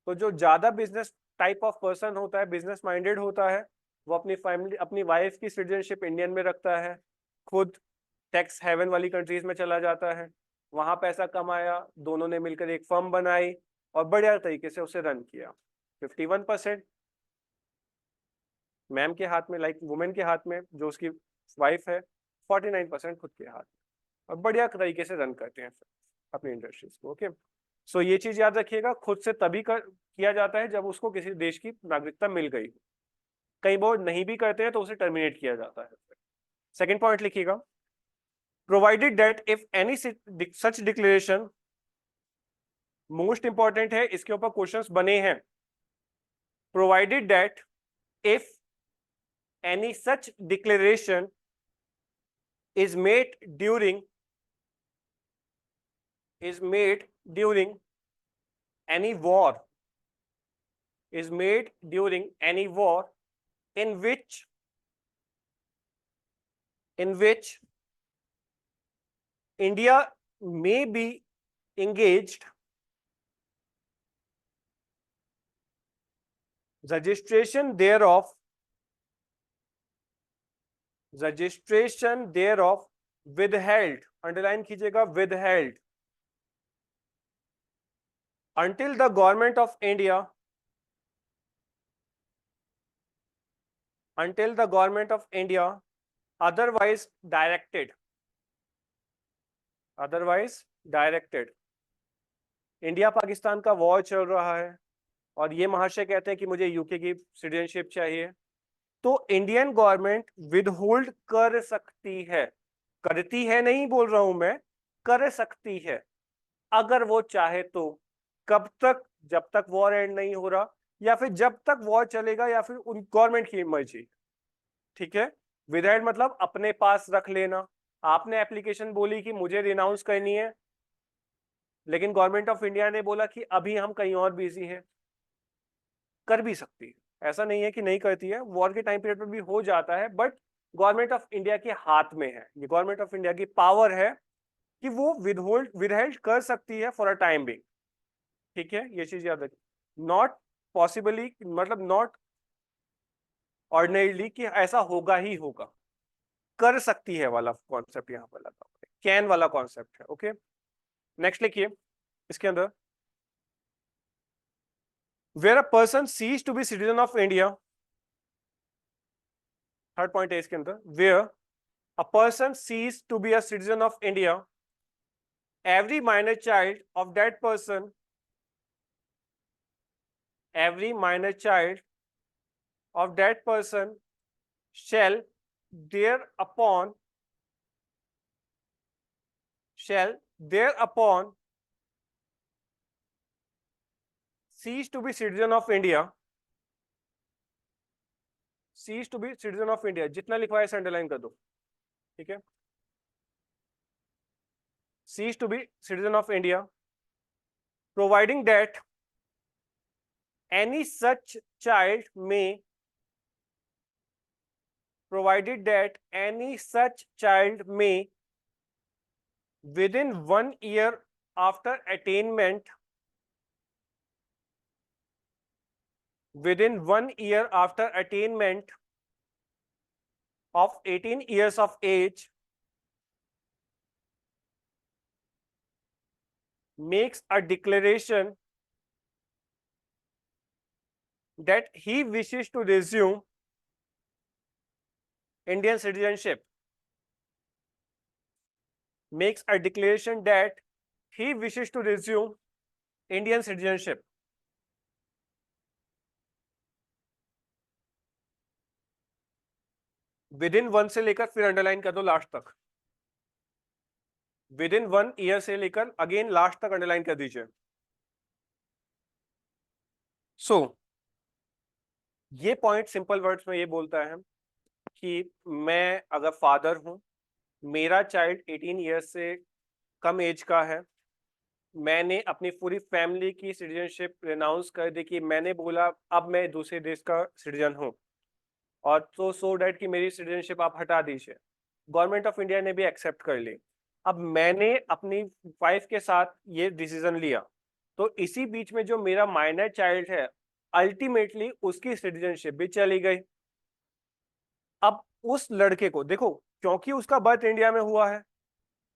तो जो ज्यादा बिजनेस टाइप ऑफ पर्सन होता है, बिजनेस माइंडेड होता है, वो अपनी फैमिली, अपनी वाइफ की सिटीजनशिप इंडियन में रखता है, खुद टैक्स हेवन वाली कंट्रीज में चला जाता है, वहां पैसा कमाया, दोनों ने मिलकर एक फर्म बनाई और बढ़िया तरीके से उसे रन किया। 51% मैम के हाथ में, लाइक वुमेन के हाथ में जो उसकी वाइफ है, 49% खुद के हाथ में, और बढ़िया तरीके से रन करते हैं अपनी इंडस्ट्रीज को। ओके, सो ये चीज याद रखिएगा, खुद से तभी किया जाता है जब उसको किसी देश की नागरिकता मिल गई। कई बार नहीं भी करते हैं तो उसे टर्मिनेट किया जाता है। सेकेंड पॉइंट लिखिएगा, provided that if any such declaration, most important है, इसके ऊपर क्वेश्चंस बने हैं। Provided that if any such declaration is made during any war, is made during any war in which India may be engaged, registration thereof withheld, underline कीजिएगा, withheld until the government of India otherwise directed। India Pakistan का war चल रहा है और ये महाशय कहते हैं कि मुझे यूके की सिटीजनशिप चाहिए, तो इंडियन गवर्नमेंट विदहोल्ड कर सकती है, करती है नहीं बोल रहा हूं मैं, कर सकती है अगर वो चाहे तो। कब तक? जब तक वॉर एंड नहीं हो रहा, या फिर जब तक वॉर चलेगा, या फिर उन गवर्नमेंट की मर्जी। ठीक है, विदहेल्ड मतलब अपने पास रख लेना। आपने एप्लीकेशन बोली कि मुझे रिनाउंस करनी है, लेकिन गवर्नमेंट ऑफ इंडिया ने बोला कि अभी हम कहीं और बिजी हैं, कर भी सकती है, ऐसा नहीं है कि नहीं करती है, वॉर के टाइम पीरियड पर भी हो जाता है, बट गवर्नमेंट ऑफ इंडिया के हाथ में है, ये गवर्नमेंट ऑफ इंडिया की पावर है कि वो विदहेल्ड कर सकती है फॉर अ टाइम बिंग। ठीक है, ये चीज याद रखिए, नॉट पॉसिबली, मतलब नॉट ऑर्डिनरीली कि ऐसा होगा ही होगा, कर सकती है वाला कॉन्सेप्ट यहाँ पर लगा, कैन वाला कॉन्सेप्ट है। ओके, नेक्स्ट लिखिए इसके अंदर, where a person ceased to be citizen of India, third point है इसके अंदर, where a person ceased to be a citizen of India, every minor child of that person, shall thereupon cease to be citizen of India, जितना लिखवाया है underline कर दो। ठीक है, cease to be citizen of India, providing that any such child may within 1 year after attainment of 18 years of age makes a declaration that he wishes to resume Indian citizenship, with in 1 से लेकर, फिर underline कर दो last तक, with in 1 year से लेकर again last तक underline कर दीजिए। सो ये पॉइंट सिंपल वर्ड्स में ये बोलता है कि मैं अगर फादर हूं, मेरा चाइल्ड 18 ईयर्स से कम एज का है, मैंने अपनी पूरी फैमिली की सिटीजनशिप रिनाउंस कर दी कि मैंने बोला अब मैं दूसरे देश का सिटीजन हूं, और तो सो डैट कि मेरी सिटीजनशिप आप हटा दीजिए। गवर्नमेंट ऑफ इंडिया ने भी एक्सेप्ट कर ली। अब मैंने अपनी वाइफ के साथ ये डिसीजन लिया, तो इसी बीच में जो मेरा माइनर चाइल्ड है, अल्टीमेटली उसकी सिटीजनशिप भी चली गई। अब उस लड़के को देखो, क्योंकि उसका बर्थ इंडिया में हुआ है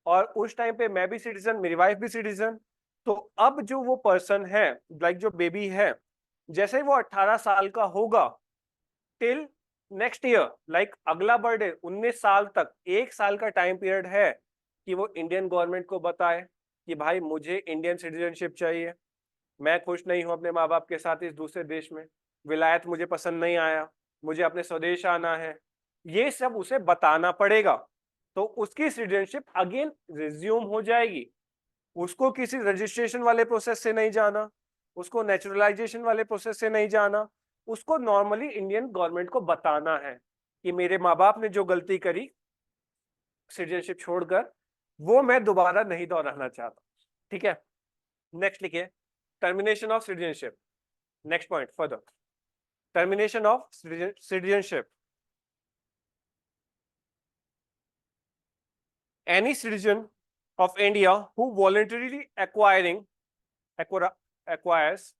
और उस टाइम पे मैं भी सिटीजन, मेरी वाइफ भी सिटीजन, तो अब जो वो पर्सन है, लाइक जो बेबी है, जैसे वो 18 साल का होगा, टिल नेक्स्ट ईयर, लाइक अगला बर्थडे 19 साल तक, 1 साल का टाइम पीरियड है कि वो इंडियन गवर्नमेंट को बताए कि भाई मुझे इंडियन सिटीजनशिप चाहिए, मैं खुश नहीं हूं अपने माँ बाप के साथ इस दूसरे देश में, विलायत मुझे पसंद नहीं आया, मुझे अपने स्वदेश आना है, ये सब उसे बताना पड़ेगा। तो उसकी सिटीजनशिप अगेन रिज्यूम हो जाएगी। उसको किसी रजिस्ट्रेशन वाले प्रोसेस से नहीं जाना, उसको नेचुरलाइजेशन वाले प्रोसेस से नहीं जाना, उसको नॉर्मली इंडियन गवर्नमेंट को बताना है कि मेरे माँ बाप ने जो गलती करी सिटीजनशिप छोड़कर, वो मैं दोबारा नहीं दोहराना चाहता। ठीक है, नेक्स्ट लिखिए, termination of citizenship. Next point further, termination of citizenship. Any citizen of India who voluntarily acquires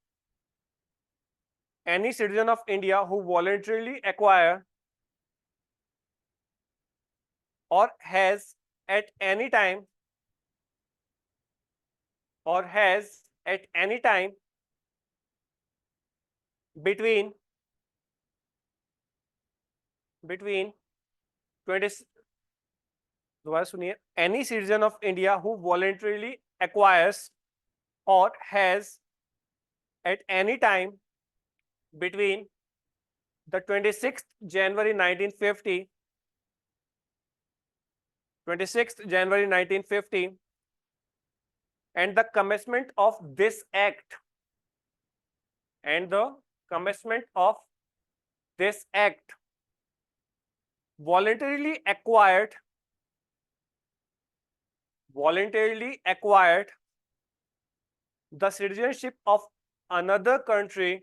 any citizen of India who voluntarily acquire or has at any time between 20, दोबारा सुनिए, any citizen of India who voluntarily acquires or has at any time between the 26th January 1950 and the commencement of this act voluntarily acquired the citizenship of another country,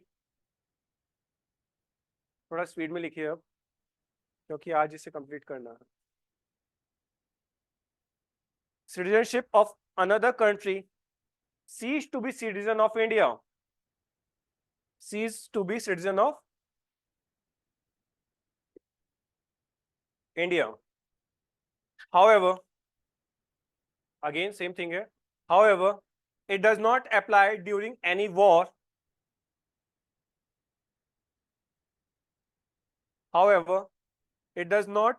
थोड़ा speed में लिखिए अब क्योंकि आज इसे complete करना है। Citizenship of another country ceased to be citizen of India, ceased to be citizen of India. However, again same thing here, however it does not apply during any war, however it does not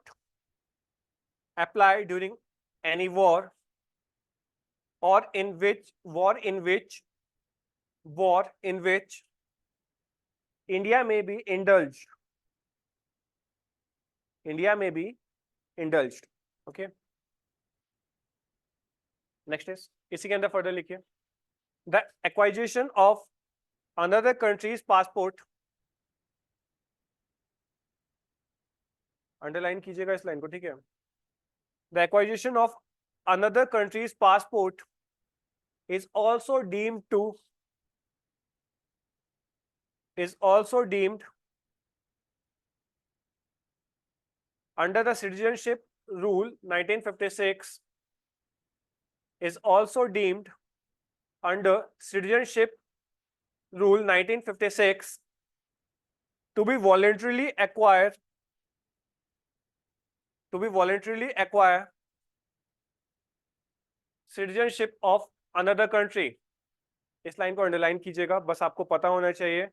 apply during any war or in which India may be indulged, okay. Next is, इसी के अंदर further लिखिए, the एक्वाइजिशन of another countries passport, underline कीजिएगा इस line को, ठीक है। The एक्वाइजिशन of another countries passport is also deemed under the citizenship rule 1956 is also deemed under citizenship rule 1956 to be voluntarily acquire citizenship of another country। इस line को underline कीजिएगा, बस आपको पता होना चाहिए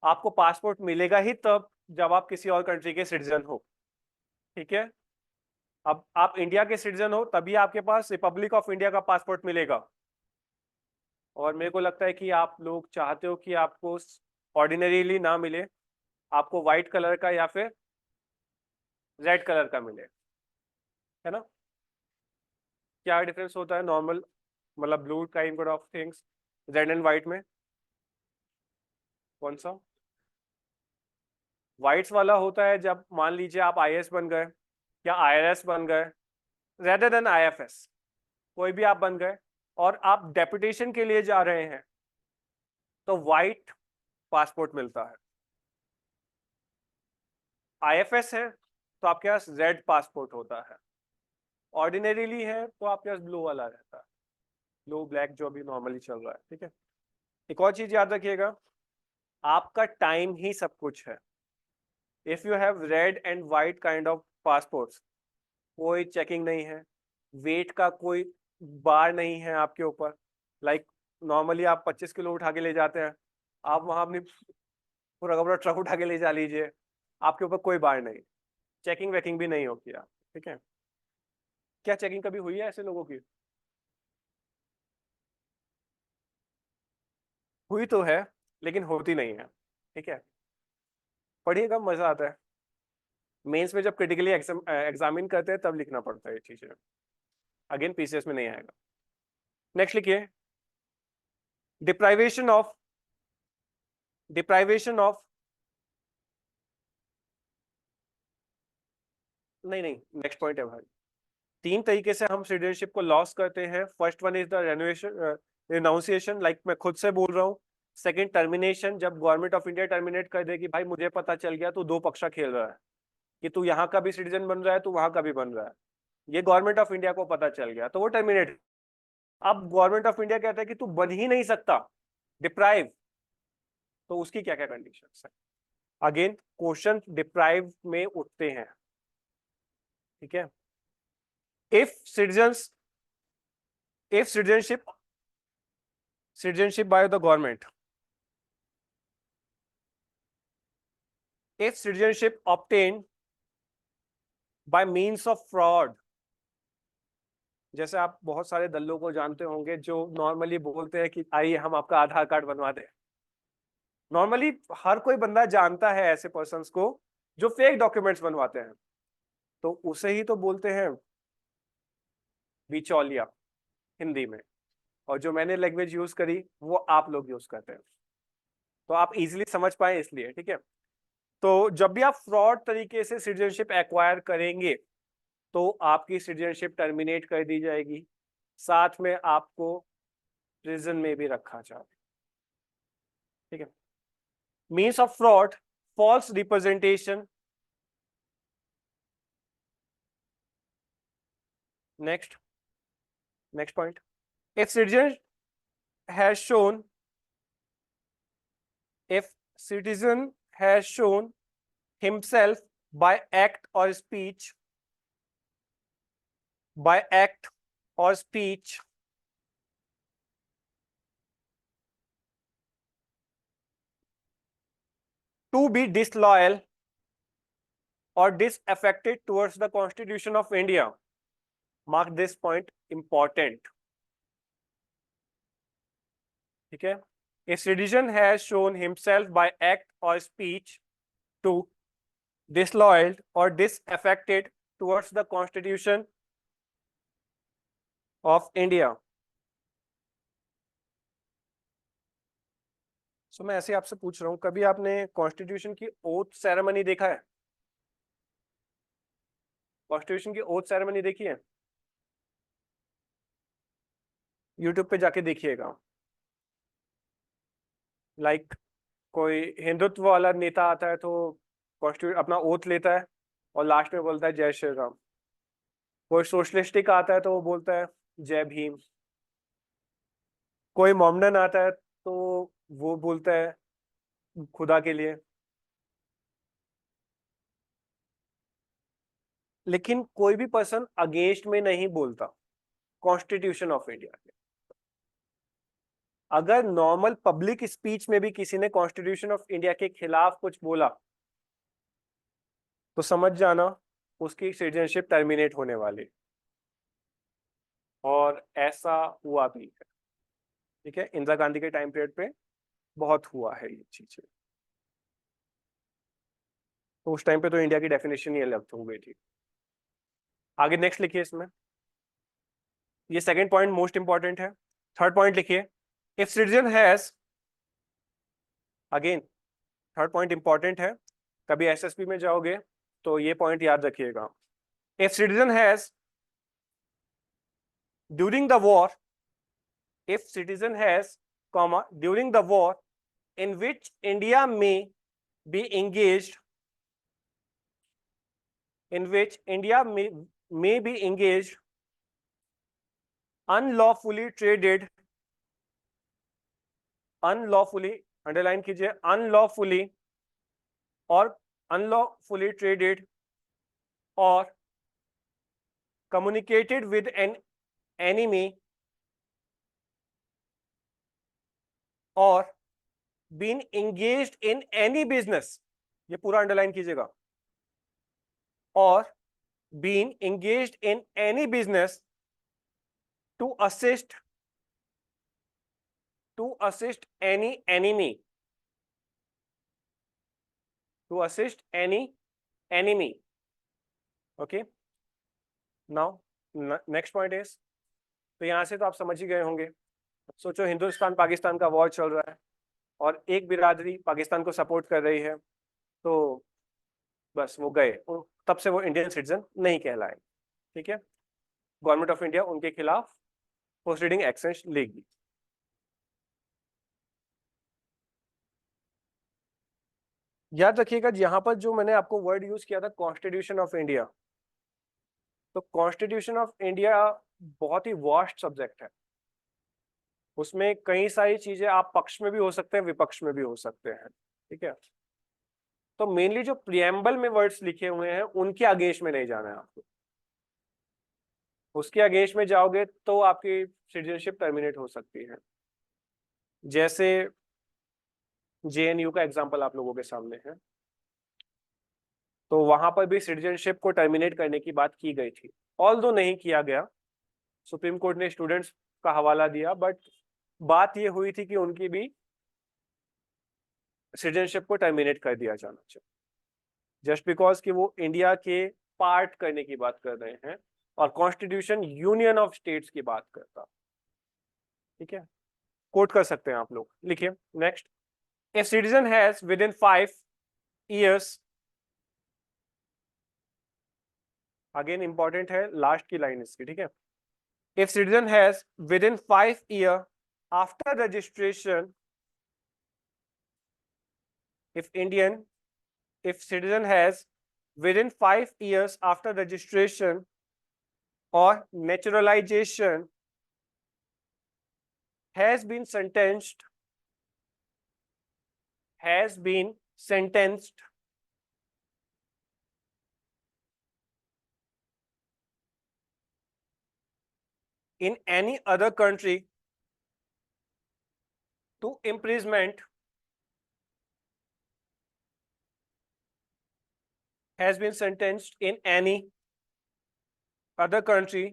आपको पासपोर्ट मिलेगा ही तब जब आप किसी और कंट्री के सिटीजन हो, ठीक है। अब आप इंडिया के सिटीजन हो तभी आपके पास रिपब्लिक ऑफ इंडिया का पासपोर्ट मिलेगा, और मेरे को लगता है कि आप लोग चाहते हो कि आपको ऑर्डिनरीली ना मिले, आपको व्हाइट कलर का या फिर रेड कलर का मिले, है ना। क्या डिफरेंस होता है नॉर्मल, मतलब blue kind of things, red and white में? कौन सा? व्हाइट्स वाला होता है जब मान लीजिए आप आईएएस बन गए या आईआरएस बन गए, रेदर देन आईएफएस, कोई भी आप बन गए और आप डेपुटेशन के लिए जा रहे हैं तो व्हाइट पासपोर्ट मिलता है। IFS है तो आपके पास रेड पासपोर्ट होता है, ऑर्डिनरीली है तो आपके पास ब्लू वाला रहता है, ब्लू ब्लैक जो भी नॉर्मली चल रहा है, ठीक है। एक और चीज याद रखिएगा, आपका टाइम ही सब कुछ है। If you have read and white kind of passports, कोई चेकिंग नहीं है, वेट का कोई बार नहीं है आपके ऊपर। लाइक नॉर्मली आप 25 किलो उठा के ले जाते हैं, आप वहां अपनी पूरा का पूरा ट्रक उठा के ले जा लीजिए, आपके ऊपर कोई बार नहीं, चेकिंग वेकिंग भी नहीं होती आप, ठीक है। क्या चेकिंग कभी हुई है ऐसे लोगों की? हुई तो है लेकिन होती नहीं है, ठीक है। पढ़िएगा, मजा आता है। मेंस में जब क्रिटिकली एग्जामिन करते हैं तब लिखना पड़ता है ये चीजें, अगेन पीसीएस में नहीं आएगा। नेक्स्ट लिखिए, डिप्राइवेशन ऑफ नहीं नहीं, नेक्स्ट पॉइंट है भाई। तीन तरीके से हम सिटीजनशिप को लॉस करते हैं। First one is the renunciation, like मैं खुद से बोल रहा हूँ। सेकंड, टर्मिनेशन, जब गवर्नमेंट ऑफ इंडिया टर्मिनेट कर देगी, भाई मुझे पता चल गया तू दो पक्षा खेल रहा है, कि तू यहाँ का भी सिटीजन बन रहा है, तू वहां का भी बन रहा है, ये गवर्नमेंट ऑफ इंडिया को पता चल गया तो वो टर्मिनेट। अब गवर्नमेंट ऑफ इंडिया कहता है कि तू बन ही नहीं सकता, डिप्राइव, तो उसकी क्या क्या कंडीशन है? अगेन क्वेश्चन डिप्राइव में उठते हैं, ठीक है। If citizens if citizenship by the government, if citizenship obtained by means of fraud, जैसे आप बहुत सारे दल्लों को जानते होंगे जो नॉर्मली बोलते हैं कि आइए हम आपका आधार कार्ड बनवा दें। नॉर्मली हर कोई बंदा जानता है ऐसे पर्सन्स को जो फेक डॉक्यूमेंट्स बनवाते हैं, तो उसे ही तो बोलते हैं बिचौलिया हिंदी में, और जो मैंने लैंग्वेज यूज करी वो आप लोग यूज करते हैं, तो आप इजीली समझ पाए इसलिए, ठीक है। तो जब भी आप फ्रॉड तरीके से सिटीजनशिप एक्वायर करेंगे तो आपकी सिटीजनशिप टर्मिनेट कर दी जाएगी, साथ में आपको प्रिजन में भी रखा जाए, ठीक है। Means of fraud, false representation. Next point, if citizen has shown if citizen has shown himself by act or speech to be disloyal or disaffected towards the Constitution of India, mark this point important, ठीक है। A citizen has shown himself by act or speech to disloyal or disaffected towards the Constitution of India. So मैं ऐसे आपसे पूछ रहा हूं, कभी आपने कॉन्स्टिट्यूशन की ओथ सेरेमनी देखा है? कॉन्स्टिट्यूशन की ओथ सेरेमनी देखी है? यूट्यूब पे जाके देखिएगा। लाइक कोई हिंदुत्व वाला नेता आता है तो कॉन्स्टिट्यूट अपना ओथ लेता है और लास्ट में बोलता है जय श्री राम। कोई सोशलिस्टिक आता है तो वो बोलता है जय भीम। कोई मोमडन आता है तो वो बोलता है खुदा के लिए। लेकिन कोई भी पर्सन अगेंस्ट में नहीं बोलता कॉन्स्टिट्यूशन ऑफ इंडिया के। अगर नॉर्मल पब्लिक स्पीच में भी किसी ने कॉन्स्टिट्यूशन ऑफ इंडिया के खिलाफ कुछ बोला तो समझ जाना उसकी सिटीजनशिप टर्मिनेट होने वाली, और ऐसा हुआ भी है, ठीक है। इंदिरा गांधी के टाइम पीरियड पे बहुत हुआ है ये चीजें, तो उस टाइम पे तो इंडिया की डेफिनेशन ही अलग हो गई थी। आगे नेक्स्ट लिखिए, इसमें ये सेकंड पॉइंट मोस्ट इंपॉर्टेंट है। थर्ड पॉइंट लिखिए, if citizen has, again third point important है, कभी एसएसपी में जाओगे तो ये पॉइंट याद रखिएगा। If citizen has during the war, if citizen has, comma, during the war in which India may be engaged in which India may be engaged unlawfully traded, underline कीजिए, unlawfully or unlawfully traded or communicated with an enemy or been engaged in any business, ये पूरा underline कीजिएगा, or been engaged in any business to assist any enemy, to assist any enemy. Okay, now next point is, तो यहां से तो आप समझ ही गए होंगे. सोचो हिंदुस्तान पाकिस्तान का वॉर चल रहा है और एक बिरादरी पाकिस्तान को सपोर्ट कर रही है, तो बस वो गए, तब से वो इंडियन सिटीजन नहीं कहलाए. ठीक है, गवर्नमेंट ऑफ इंडिया उनके खिलाफ प्रोसीडिंग एक्शन लेगी. याद रखिएगा यहां पर जो मैंने आपको वर्ड यूज किया था कॉन्स्टिट्यूशन ऑफ इंडिया, तो कॉन्स्टिट्यूशन ऑफ इंडिया बहुत ही वास्ट सब्जेक्ट है. उसमें कई सारी चीजें आप पक्ष में भी हो सकते हैं, विपक्ष में भी हो सकते हैं. ठीक है, तो मेनली जो प्रियम्बल में वर्ड्स लिखे हुए हैं उनके अगेंस्ट में नहीं जाना है आपको. उसके अगेंस्ट में जाओगे तो आपकी सिटीजनशिप टर्मिनेट हो सकती है. जैसे जेएनयू का एग्जांपल आप लोगों के सामने है, तो वहां पर भी सिटीजनशिप को टर्मिनेट करने की बात की गई थी, ऑल्दो नहीं किया गया. सुप्रीम कोर्ट ने स्टूडेंट्स का हवाला दिया, बट बात ये हुई थी कि उनकी भी सिटीजनशिप को टर्मिनेट कर दिया जाना चाहिए, जस्ट बिकॉज कि वो इंडिया के पार्ट करने की बात कर रहे हैं और कॉन्स्टिट्यूशन यूनियन ऑफ स्टेट्स की बात करता. ठीक है, कोट कर सकते हैं आप लोग, लिखिए next. A citizen has with in 5 years, again important है लास्ट की लाइन इसकी. ठीक है, if citizen has with in 5 years after registration, if citizen has within 5 years after registration or naturalization has been sentenced in any other country to imprisonment, has been sentenced in any other country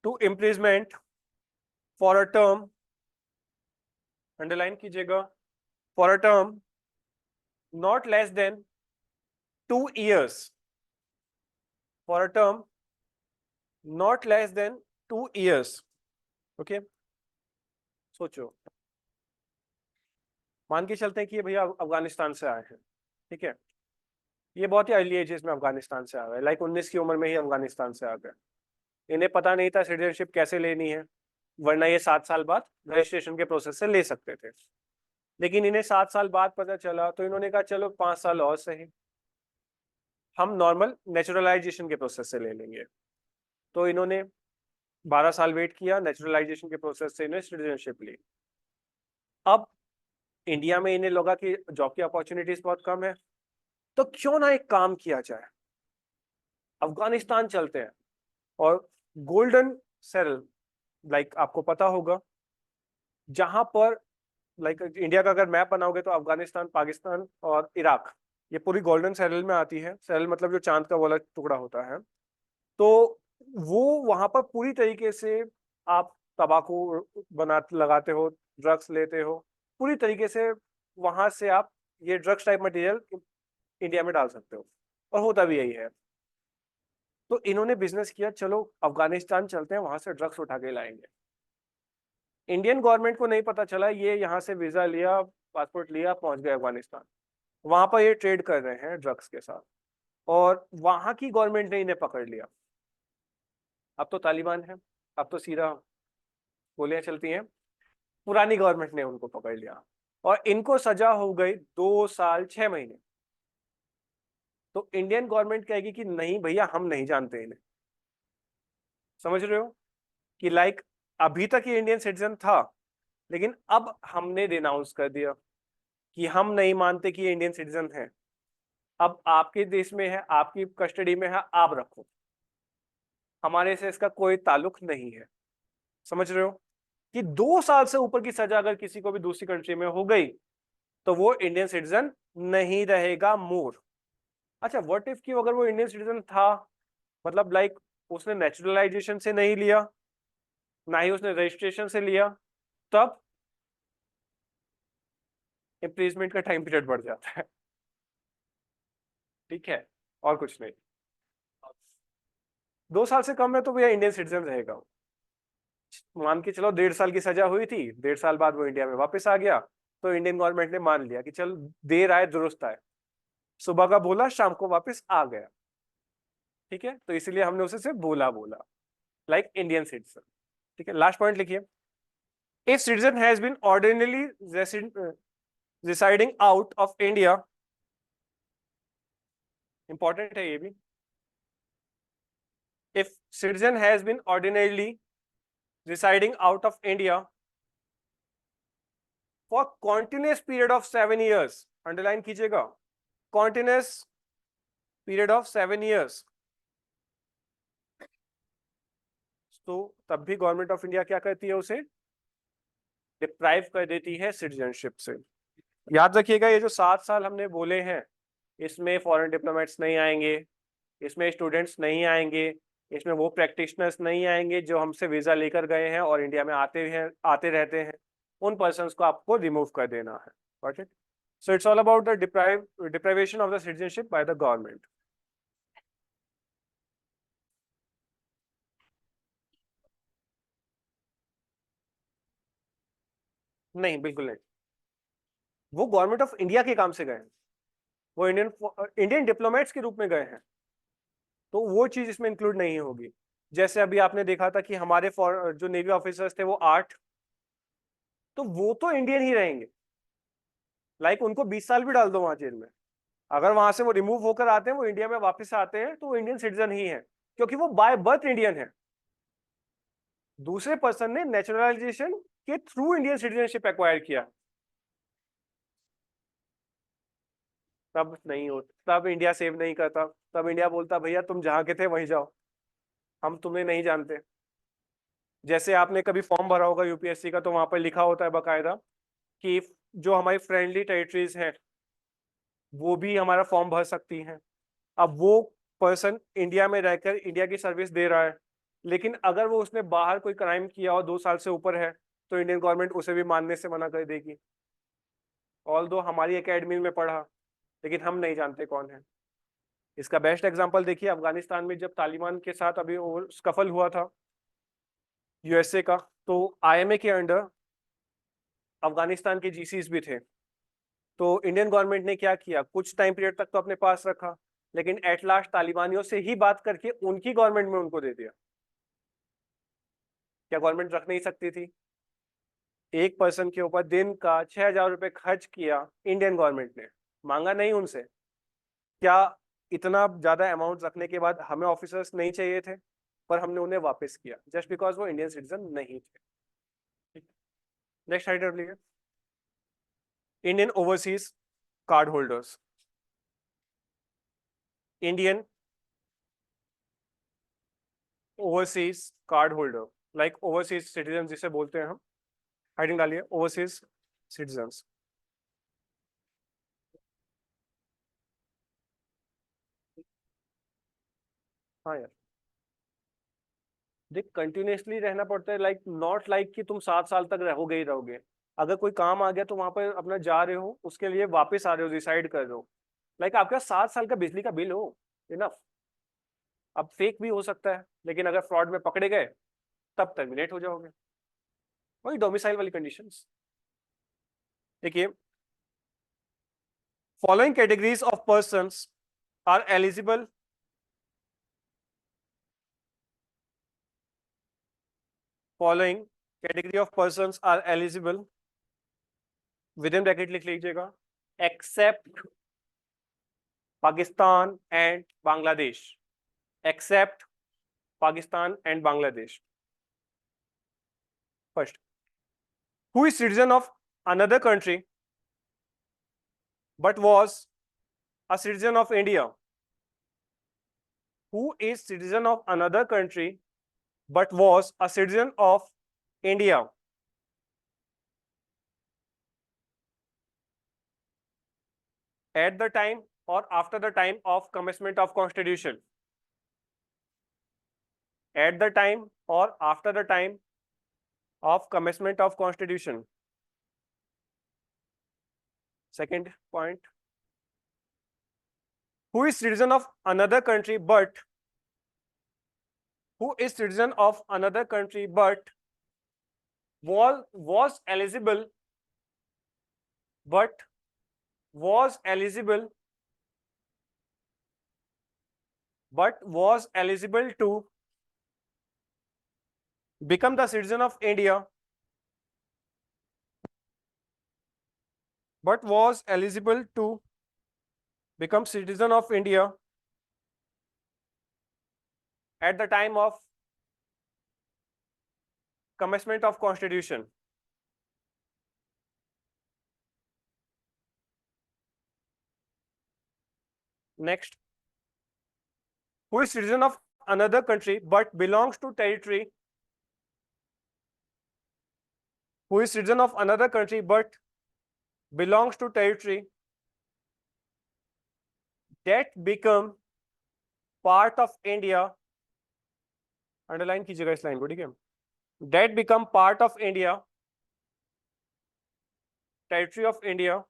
to imprisonment for a term, underline कीजिएगा, for a term not less than 2 years, for a term not less than 2 years. Okay, सोचो, मान के चलते हैं कि ये भैया अफगानिस्तान से आए हैं. ठीक है, ये बहुत ही अर्ली एजेस में अफगानिस्तान से आ गए, लाइक 19 की उम्र में ही अफगानिस्तान से आ गए. इन्हें पता नहीं था सिटीजनशिप कैसे लेनी है, वरना ये 7 साल बाद रजिस्ट्रेशन के प्रोसेस से ले सकते थे. लेकिन इन्हें 7 साल बाद पता चला, तो इन्होंने कहा चलो 5 साल और सही, हम नॉर्मल नेचुरलाइजेशन के प्रोसेस से ले लेंगे. तो इन्होंने 12 साल वेट किया, नेचुरलाइजेशन के प्रोसेस से इन्हें सिटीजनशिप ली. अब इंडिया में इन्हें लगा कि जॉब की अपॉर्चुनिटीज बहुत कम है, तो क्यों ना एक काम किया जाए, अफगानिस्तान चलते हैं और गोल्डन सेरल, लाइक आपको पता होगा, जहां पर लाइक इंडिया का अगर मैप बनाओगे तो अफगानिस्तान, पाकिस्तान और इराक, ये पूरी गोल्डन सेरल में आती है. सेरल मतलब जो चांद का वाला टुकड़ा होता है. तो वो वहां पर पूरी तरीके से आप तंबाकू लगाते हो, ड्रग्स लेते हो, पूरी तरीके से वहां से आप ये ड्रग्स टाइप मटेरियल इंडिया में डाल सकते हो, और होता भी यही है. तो इन्होंने बिजनेस किया, चलो अफगानिस्तान चलते हैं, वहां से ड्रग्स उठा के लाएंगे. इंडियन गवर्नमेंट को नहीं पता चला, ये यहाँ से वीजा लिया, पासपोर्ट लिया, पहुंच गए अफगानिस्तान. वहां पर ये ट्रेड कर रहे हैं ड्रग्स के साथ, और वहां की गवर्नमेंट ने इन्हें पकड़ लिया. अब तो तालिबान है, अब तो सीधा गोलियां चलती हैं. पुरानी गवर्नमेंट ने उनको पकड़ लिया और इनको सजा हो गई 2 साल 6 महीने. तो इंडियन गवर्नमेंट कहेगी कि नहीं भैया हम नहीं जानते इन्हें। समझ रहे हो कि लाइक अभी तक ये इंडियन सिटीजन था, लेकिन अब हमने डिनाउंस कर दिया कि हम नहीं मानते कि ये इंडियन सिटीजन है, अब आपके देश में है, आपकी कस्टडी में है, आप रखो, हमारे से इसका कोई ताल्लुक नहीं है। समझ रहे हो कि 2 साल से ऊपर की सजा अगर किसी को भी दूसरी कंट्री में हो गई तो वो इंडियन सिटीजन नहीं रहेगा मोर। अच्छा, व्हाट इफ कि अगर वो इंडियन सिटीजन था, मतलब लाइक उसने नेचुरलाइजेशन से नहीं लिया, ना ही उसने रजिस्ट्रेशन से लिया, तब इम्प्रीजमेंट का टाइम पीरियड बढ़ जाता है। ठीक है, और कुछ नहीं। 2 साल से कम है तो भैया इंडियन सिटीजन रहेगा। मान के चलो 1.5 साल की सजा हुई थी, 1.5 साल बाद वो इंडिया में वापस आ गया, तो इंडियन गवर्नमेंट ने मान लिया कि चल देर आए दुरुस्त आए, सुबह का बोला शाम को वापस आ गया। ठीक है, तो इसीलिए हमने उसे सिर्फ बोला बोला लाइक इंडियन सिटीजन। ठीक है, लास्ट पॉइंट लिखिए। If citizen has been ordinarily residing out of India, important है ये भी, if citizen has been ordinarily residing out of India for continuous period of 7 years, underline कीजिएगा, continuous period of 7 years, तो तब भी government of India क्या करती है, उसे डिप्राइव कर देती है सिटीजनशिप से। याद रखिएगा ये जो 7 साल हमने बोले हैं, इसमें फॉरेन डिप्लोमेट्स नहीं आएंगे, इसमें स्टूडेंट्स नहीं आएंगे, इसमें वो प्रैक्टिशनर्स नहीं आएंगे जो हमसे वीजा लेकर गए हैं और इंडिया में आते रहते हैं, उन पर्सन्स को आपको रिमूव कर देना है। Got it? So it's all about the deprivation of the citizenship by the government. नहीं, बिल्कुल नहीं, वो गवर्नमेंट ऑफ इंडिया के काम से गए हैं, वो इंडियन डिप्लोमेट्स के रूप में गए हैं, तो वो चीज इसमें इंक्लूड नहीं होगी। जैसे अभी आपने देखा था कि हमारे जो नेवी ऑफिसर्स थे वो 8, तो वो तो इंडियन ही रहेंगे, लाइक उनको 20 साल भी डाल दो वहां जेल में, अगर वहां से वो रिमूव होकर आते हैं, वो इंडिया में वापस आते हैं, तो वो इंडियन सिटीजन ही है, क्योंकि वो बाय बर्थ इंडियन है। दूसरे पर्सन ने नेचुरलाइजेशन के थ्रू इंडियन सिटीजनशिप एक्वायर किया, तब नहीं होता, तब इंडिया सेव नहीं करता, तब इंडिया बोलता भैया तुम जहां के थे वहीं जाओ, हम तुम्हें नहीं जानते। जैसे आपने कभी फॉर्म भरा होगा यूपीएससी का, तो वहां पर लिखा होता है बकायदा कि जो हमारी फ्रेंडली टेरिटरीज हैं वो भी हमारा फॉर्म भर सकती हैं। अब वो पर्सन इंडिया में रहकर इंडिया की सर्विस दे रहा है, लेकिन अगर वो उसने बाहर कोई क्राइम किया और 2 साल से ऊपर है, तो इंडियन गवर्नमेंट उसे भी मानने से मना कर देगी, ऑल दो हमारी एकेडमी में पढ़ा, लेकिन हम नहीं जानते कौन है। इसका बेस्ट एग्जांपल देखिए, अफगानिस्तान में जब तालिबान के साथ अभी स्कफल हुआ था यूएसए का, तो आईएमए के अंडर अफगानिस्तान के जीसीस भी थे, तो इंडियन गवर्नमेंट ने क्या किया, कुछ टाइम पीरियड तक तो अपने पास रखा, लेकिन एट लास्ट तालिबानियों से ही बात करके उनकी गवर्नमेंट में उनको दे दिया। क्या गवर्नमेंट रख नहीं सकती थी? एक पर्सन के ऊपर दिन का 6,000 रुपए खर्च किया इंडियन गवर्नमेंट ने, मांगा नहीं उनसे। क्या इतना ज्यादा अमाउंट रखने के बाद हमें ऑफिसर्स नहीं चाहिए थे, पर हमने उन्हें वापस किया जस्ट बिकॉज वो इंडियन सिटीजन नहीं थे। नेक्स्ट आइटम लीजिए, Indian overseas card holders. Indian overseas card holder, like overseas citizen जिसे बोलते हैं हम, हेडिंग डालिए ओवरसीज सिटीजन्स। हाँ यार, देख कंटिन्यूसली रहना पड़ता है, लाइक नॉट लाइक कि तुम 7 साल तक रहोगे ही रहोगे। अगर कोई काम आ गया तो वहां पर अपना जा रहे हो, उसके लिए वापस आ रहे हो, डिसाइड कर रहे हो, लाइक आपका 7 साल का बिजली का बिल हो, इनफ। अब फेक भी हो सकता है, लेकिन अगर फ्रॉड में पकड़े गए तब टर्मिनेट हो जाओगे, वही डोमिसाइल वाली कंडीशंस। देखिए, following categories of persons are eligible following category of persons are eligible, within bracket लिख लीजिएगा, except Pakistan and Bangladesh, except Pakistan and Bangladesh. First, who is citizen of another country but was a citizen of India? Who is citizen of another country but was a citizen of India? At the time or after the time of commencement of Constitution? At the time or after the time of commencement of Constitution? Second point, who is citizen of another country but was eligible to become the citizen of India, but was eligible to become citizen of India at the time of commencement of Constitution? Next, who is citizen of another country but belongs to territory? Who is citizen of another country but belongs to territory that become part of India? Underline कीजिएगा इस line को, ठीक है? That become part of India, territory of India,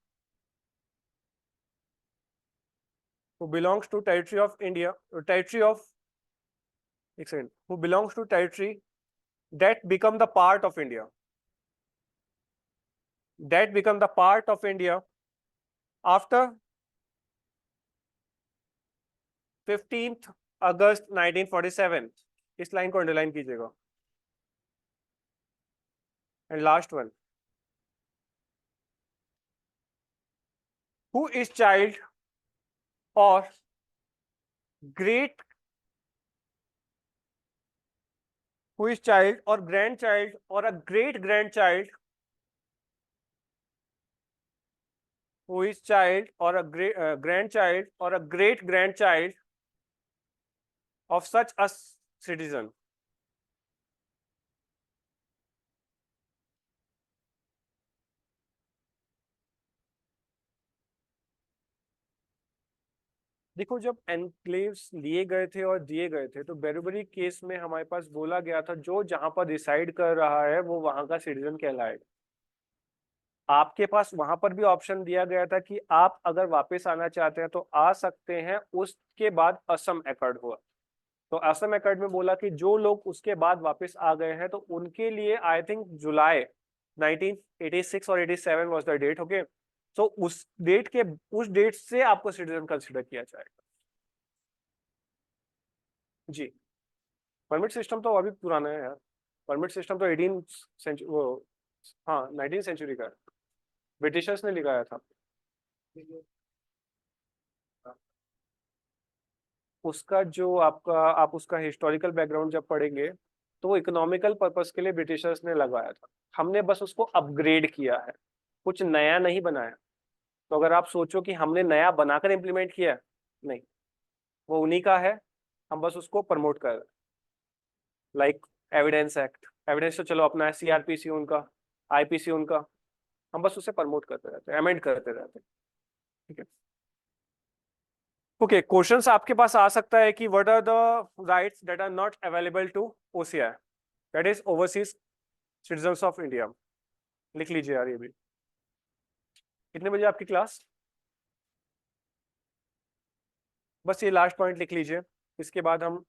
who belongs to territory of India, territory of, एक second, who belongs to territory that become the part of India, that become the part of India after 15th August 1947. इस line को underline कीजिएगा. And last one, who is child or grandchild or a great grandchild, who is child or a grandchild or a great grandchild of such a citizen? देखो, जब enclaves लिए गए थे और दिए गए थे तो बेरोबरी केस में हमारे पास बोला गया था जो जहां पर रिसाइड कर रहा है वो वहां का सिटीजन कहलाएगा. आपके पास वहां पर भी ऑप्शन दिया गया था कि आप अगर वापस आना चाहते हैं तो आ सकते हैं. उसके बाद असम एकॉर्ड हुआ तो असम एकॉर्ड में बोला कि जो लोग उसके बाद वापस आ गए हैं तो उनके लिए आई थिंक जुलाई 1986 और 87 वाज द डेट. ओके, तो उस डेट से आपको सिटीजन कंसिडर किया जाएगा. जी, परमिट सिस्टम तो अभी पुराना है यार. परमिट सिस्टम तो 18 सेंचुरी, वो हाँ 19 सेंचुरी का है. ब्रिटिशर्स ने लगाया था. उसका जो आप उसका हिस्टोरिकल बैकग्राउंड जब पढ़ेंगे तो इकोनॉमिकल पर्पस के लिए ब्रिटिशर्स ने लगाया था. हमने बस उसको अपग्रेड किया है, कुछ नया नहीं बनाया. तो अगर आप सोचो कि हमने नया बनाकर इम्प्लीमेंट किया, नहीं, वो उन्हीं का है, हम बस उसको प्रमोट कर रहे हैं. लाइक एविडेंस एक्ट, एविडेंस तो चलो अपना है, सीआरपीसी उनका, आईपीसी उनका, हम बस उसे प्रमोट करते रहते हैं, अमेंड करते रहते हैं. ठीक है. ओके, क्वेश्चंस आपके पास आ सकता है कि what are the rights that are not available to OCI, that is overseas citizens of India. लिख लीजिए यार ये भी. कितने बजे आपकी क्लास? बस ये लास्ट पॉइंट लिख लीजिए. इसके बाद हम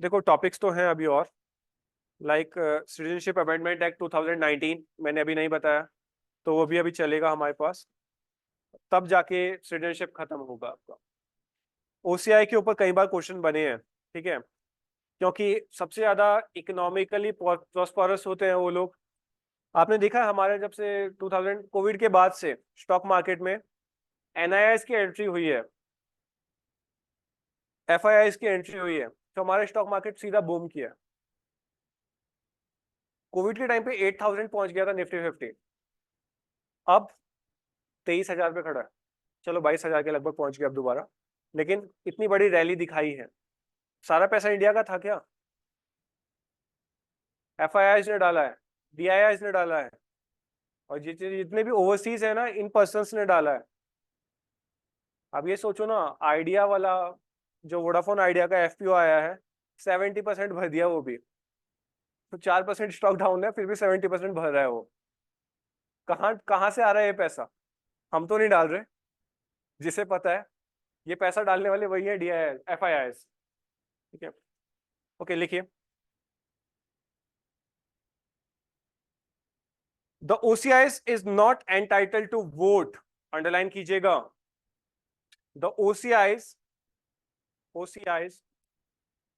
देखो टॉपिक्स तो हैं अभी और, लाइक सिटीजनशिप अमेंडमेंट एक्ट 2019 मैंने अभी नहीं बताया, तो वो भी अभी चलेगा हमारे पास, तब जाके सिटीजनशिप खत्म होगा आपका. ओसीआई के ऊपर कई बार क्वेश्चन बने हैं, ठीक है, क्योंकि सबसे ज्यादा इकोनॉमिकली प्रॉस्परस होते हैं वो लोग. आपने देखा है हमारे जब से 2000 कोविड के बाद से स्टॉक मार्केट में एनआईआईएस की एंट्री हुई है, FIIs की एंट्री हुई है तो हमारा स्टॉक मार्केट सीधा बूम किया। कोविड के टाइम पे 8000 पहुंच गया था निफ्टी 50, अब 23,000 पे खड़ा है। चलो 22,000 के लगभग पहुंच गया अब दोबारा, लेकिन इतनी बड़ी रैली दिखाई है। सारा पैसा इंडिया का था क्या? FIIs ने डाला है, DIIs ने डाला है, और जितने भी ओवरसीज है ना, इन पर्सन्स ने डाला है। अब ये सोचो ना, आइडिया वाला जो वोडाफोन आइडिया का FPO आया है, 70% भर दिया वो भी, तो 4% स्टॉक डाउन है फिर भी 70% भर रहा है वो। कहाँ कहाँ से आ रहा है ये पैसा? हम तो नहीं डाल रहे, जिसे पता है ये पैसा डालने वाले वही है, DII FIIs। ठीक है, ओके लिखिए। The OCIs is not entitled to vote, underline कीजिएगा। द OCIs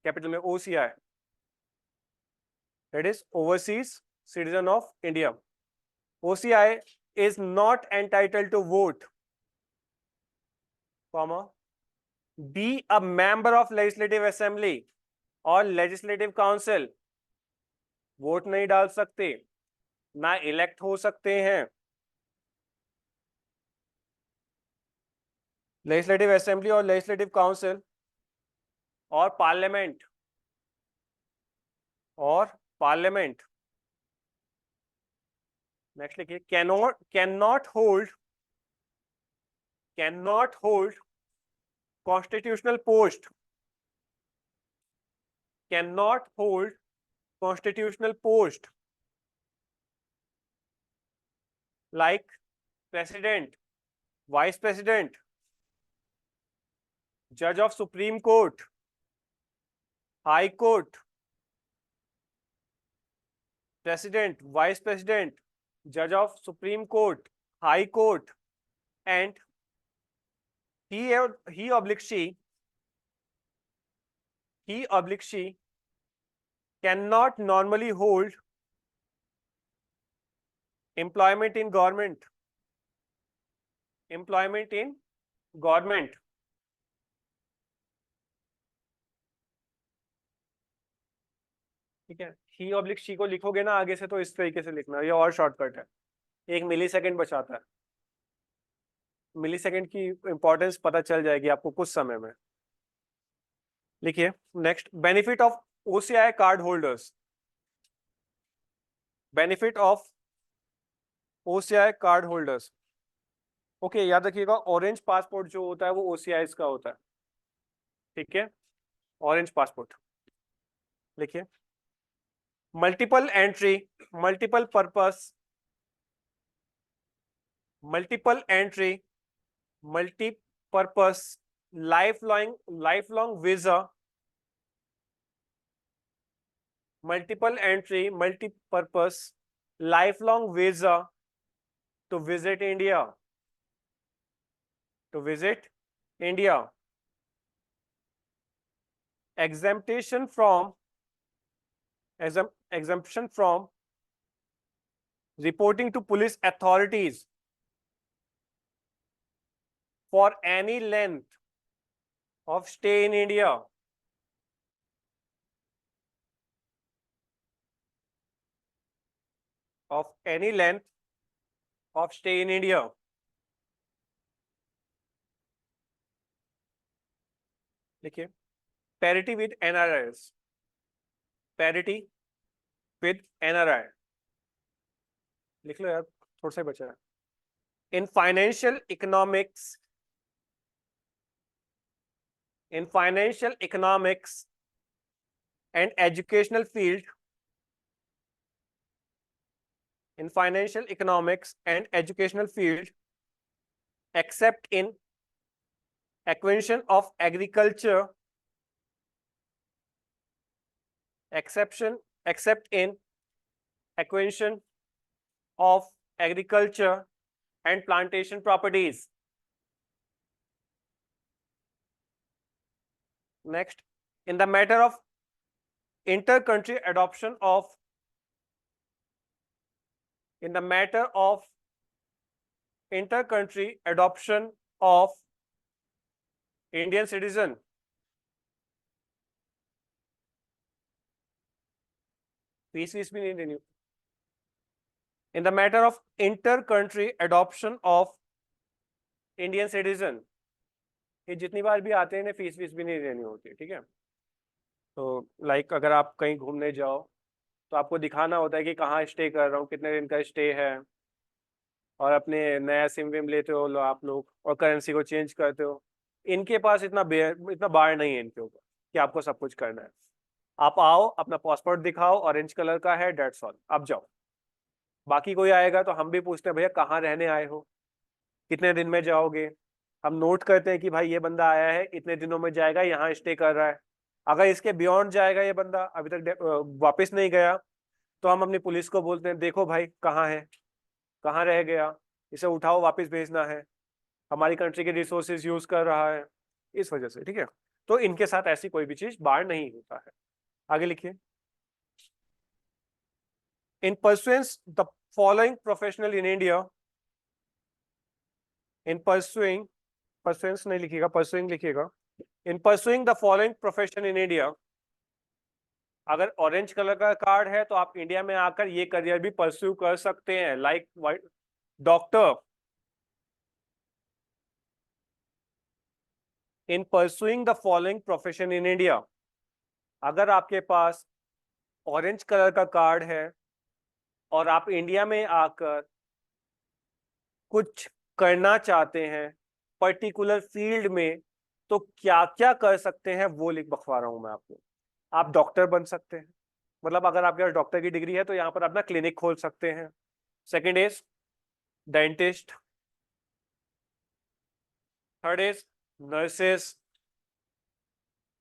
कैपिटल में OCI, that is overseas citizen of India. OCI is not entitled to vote, comma, be a member of legislative assembly or legislative council, vote नहीं डाल सकते, ना elect हो सकते हैं। Legislative assembly और लेजिस्लेटिव काउंसिल और पार्लियामेंट, नेक्स्ट लिखिए, can not hold constitutional post, can not hold constitutional post like president, vice president, जज of supreme court, high court, president, vice president, जज of supreme court, high court, and he oblique she cannot normally hold employment in government, ठीक है। ही oblique she को लिखोगे ना आगे से तो इस तरीके से लिखना, ये और शॉर्टकट है, 1 मिली सेकेंड बचाता है। मिली सेकेंड की इंपॉर्टेंस पता चल जाएगी आपको कुछ समय में। लिखिए next, benefit of OCI card holders, benefit of OCI card holders. Okay, याद रखिएगा ऑरेंज पासपोर्ट जो होता है वो OCIs का होता है, ठीक है, ऑरेंज पासपोर्ट। लिखिए, multiple entry, multiple purpose, multiple entry, multipurpose, life long visa, multiple entry, multipurpose, life long visa to visit India, exemption from reporting to police authorities for any length of stay in India, देखिए, parity with NRIs, लिख लो यार, थोड़ा सा बचा है। in financial economics and educational field, except in acquisition of agriculture, except in acquisition of agriculture and plantation properties. Next, in the matter of inter-country adoption of Indian citizen, fees भी नहीं देनी। In the matter of inter country adoption of Indian citizen, ये जितनी बार भी आते हैं fees भी नहीं देनी होती, ठीक है। तो लाइक अगर आप कहीं घूमने जाओ तो आपको दिखाना होता है कि कहाँ स्टे कर रहा हूँ, कितने दिन का स्टे है, और अपने नया सिम विम लेते हो आप लोग और करेंसी को चेंज करते हो। इनके पास इतना बार नहीं है इनके ऊपर कि आपको सब कुछ करना है। आप आओ, अपना पासपोर्ट दिखाओ, ऑरेंज कलर का है, डेट्स ऑल, आप जाओ। बाकी कोई आएगा तो हम भी पूछते हैं भैया कहाँ रहने आए हो, कितने दिन में जाओगे। हम नोट करते हैं कि भाई ये बंदा आया है, इतने दिनों में जाएगा, यहाँ स्टे कर रहा है। अगर इसके बियॉन्ड जाएगा ये बंदा, अभी तक वापस नहीं गया, तो हम अपनी पुलिस को बोलते हैं देखो भाई कहाँ है, कहाँ रह गया, इसे उठाओ, वापस भेजना है, हमारी कंट्री के रिसोर्सेज यूज कर रहा है, इस वजह से, ठीक है। तो इनके साथ ऐसी कोई भी चीज बार नहीं होता है। आगे लिखिए। इन pursuance the following professional in India, in pursuing, pursuance नहीं लिखिएगा, परसुइंग लिखिएगा। इन pursuing the following profession in India, अगर ऑरेंज कलर का कार्ड है तो आप इंडिया में आकर ये करियर भी परस्यू कर सकते हैं, like doctor. In pursuing the following profession in India, अगर आपके पास ऑरेंज कलर का कार्ड है और आप इंडिया में आकर कुछ करना चाहते हैं पर्टिकुलर फील्ड में, तो क्या क्या कर सकते हैं वो लिख बखवा रहा हूं मैं आपको। आप डॉक्टर बन सकते हैं, मतलब अगर आपके पास डॉक्टर की डिग्री है तो यहाँ पर अपना क्लिनिक खोल सकते हैं। Second is dentist, third is nurses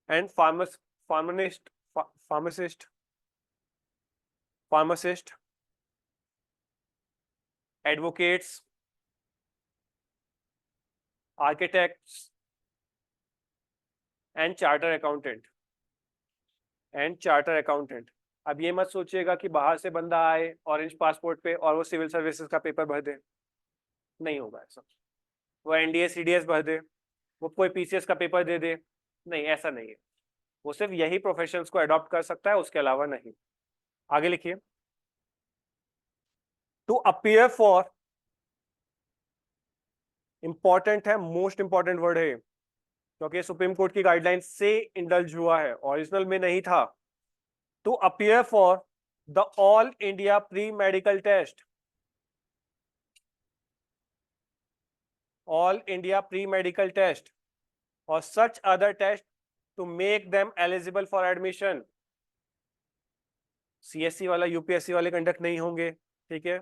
and pharmacist, pharmacist, advocates, architects and charter accountant, अब ये मत सोचिएगा कि बाहर से बंदा आए ऑरेंज पासपोर्ट पे और वो सिविल सर्विसेज का पेपर भर दे, नहीं होगा ऐसा। वो एनडीए सीडीएस भर दे, वो कोई पीसीएस का पेपर दे दे, नहीं, ऐसा नहीं है। वो सिर्फ यही प्रोफेशंस को अडॉप्ट कर सकता है, उसके अलावा नहीं। आगे लिखिए। टू अपीयर फॉर, इंपॉर्टेंट है, मोस्ट इंपॉर्टेंट वर्ड है क्योंकि सुप्रीम कोर्ट की गाइडलाइन से इंडल्ज हुआ है, ओरिजिनल में नहीं था। To appear for the all India pre medical test, all India pre medical test और such other test to make them eligible for admission. CSC वाला यूपीएससी वाले कंडक्ट नहीं होंगे, ठीक है।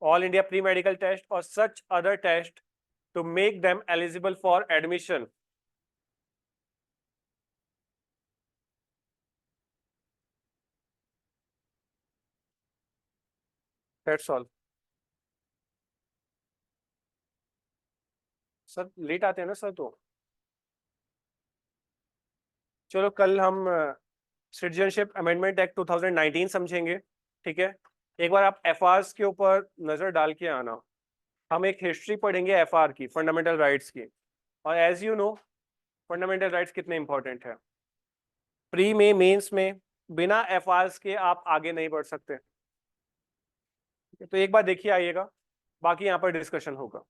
All India pre medical test और such other test to make them eligible for admission. That's all. Sir late आते हैं ना सर, तो चलो कल हम सिटीजनशिप अमेंडमेंट एक्ट 2019 समझेंगे, ठीक है। एक बार आप एफआरस के ऊपर नजर डाल के आना। हम एक हिस्ट्री पढ़ेंगे एफआर की, फंडामेंटल राइट्स की, और as you know fundamental rights कितने इंपॉर्टेंट है। प्री में, मेंस में बिना एफआरस के आप आगे नहीं बढ़ सकते। तो एक बार देखिए आइएगा, बाकी यहाँ पर डिस्कशन होगा।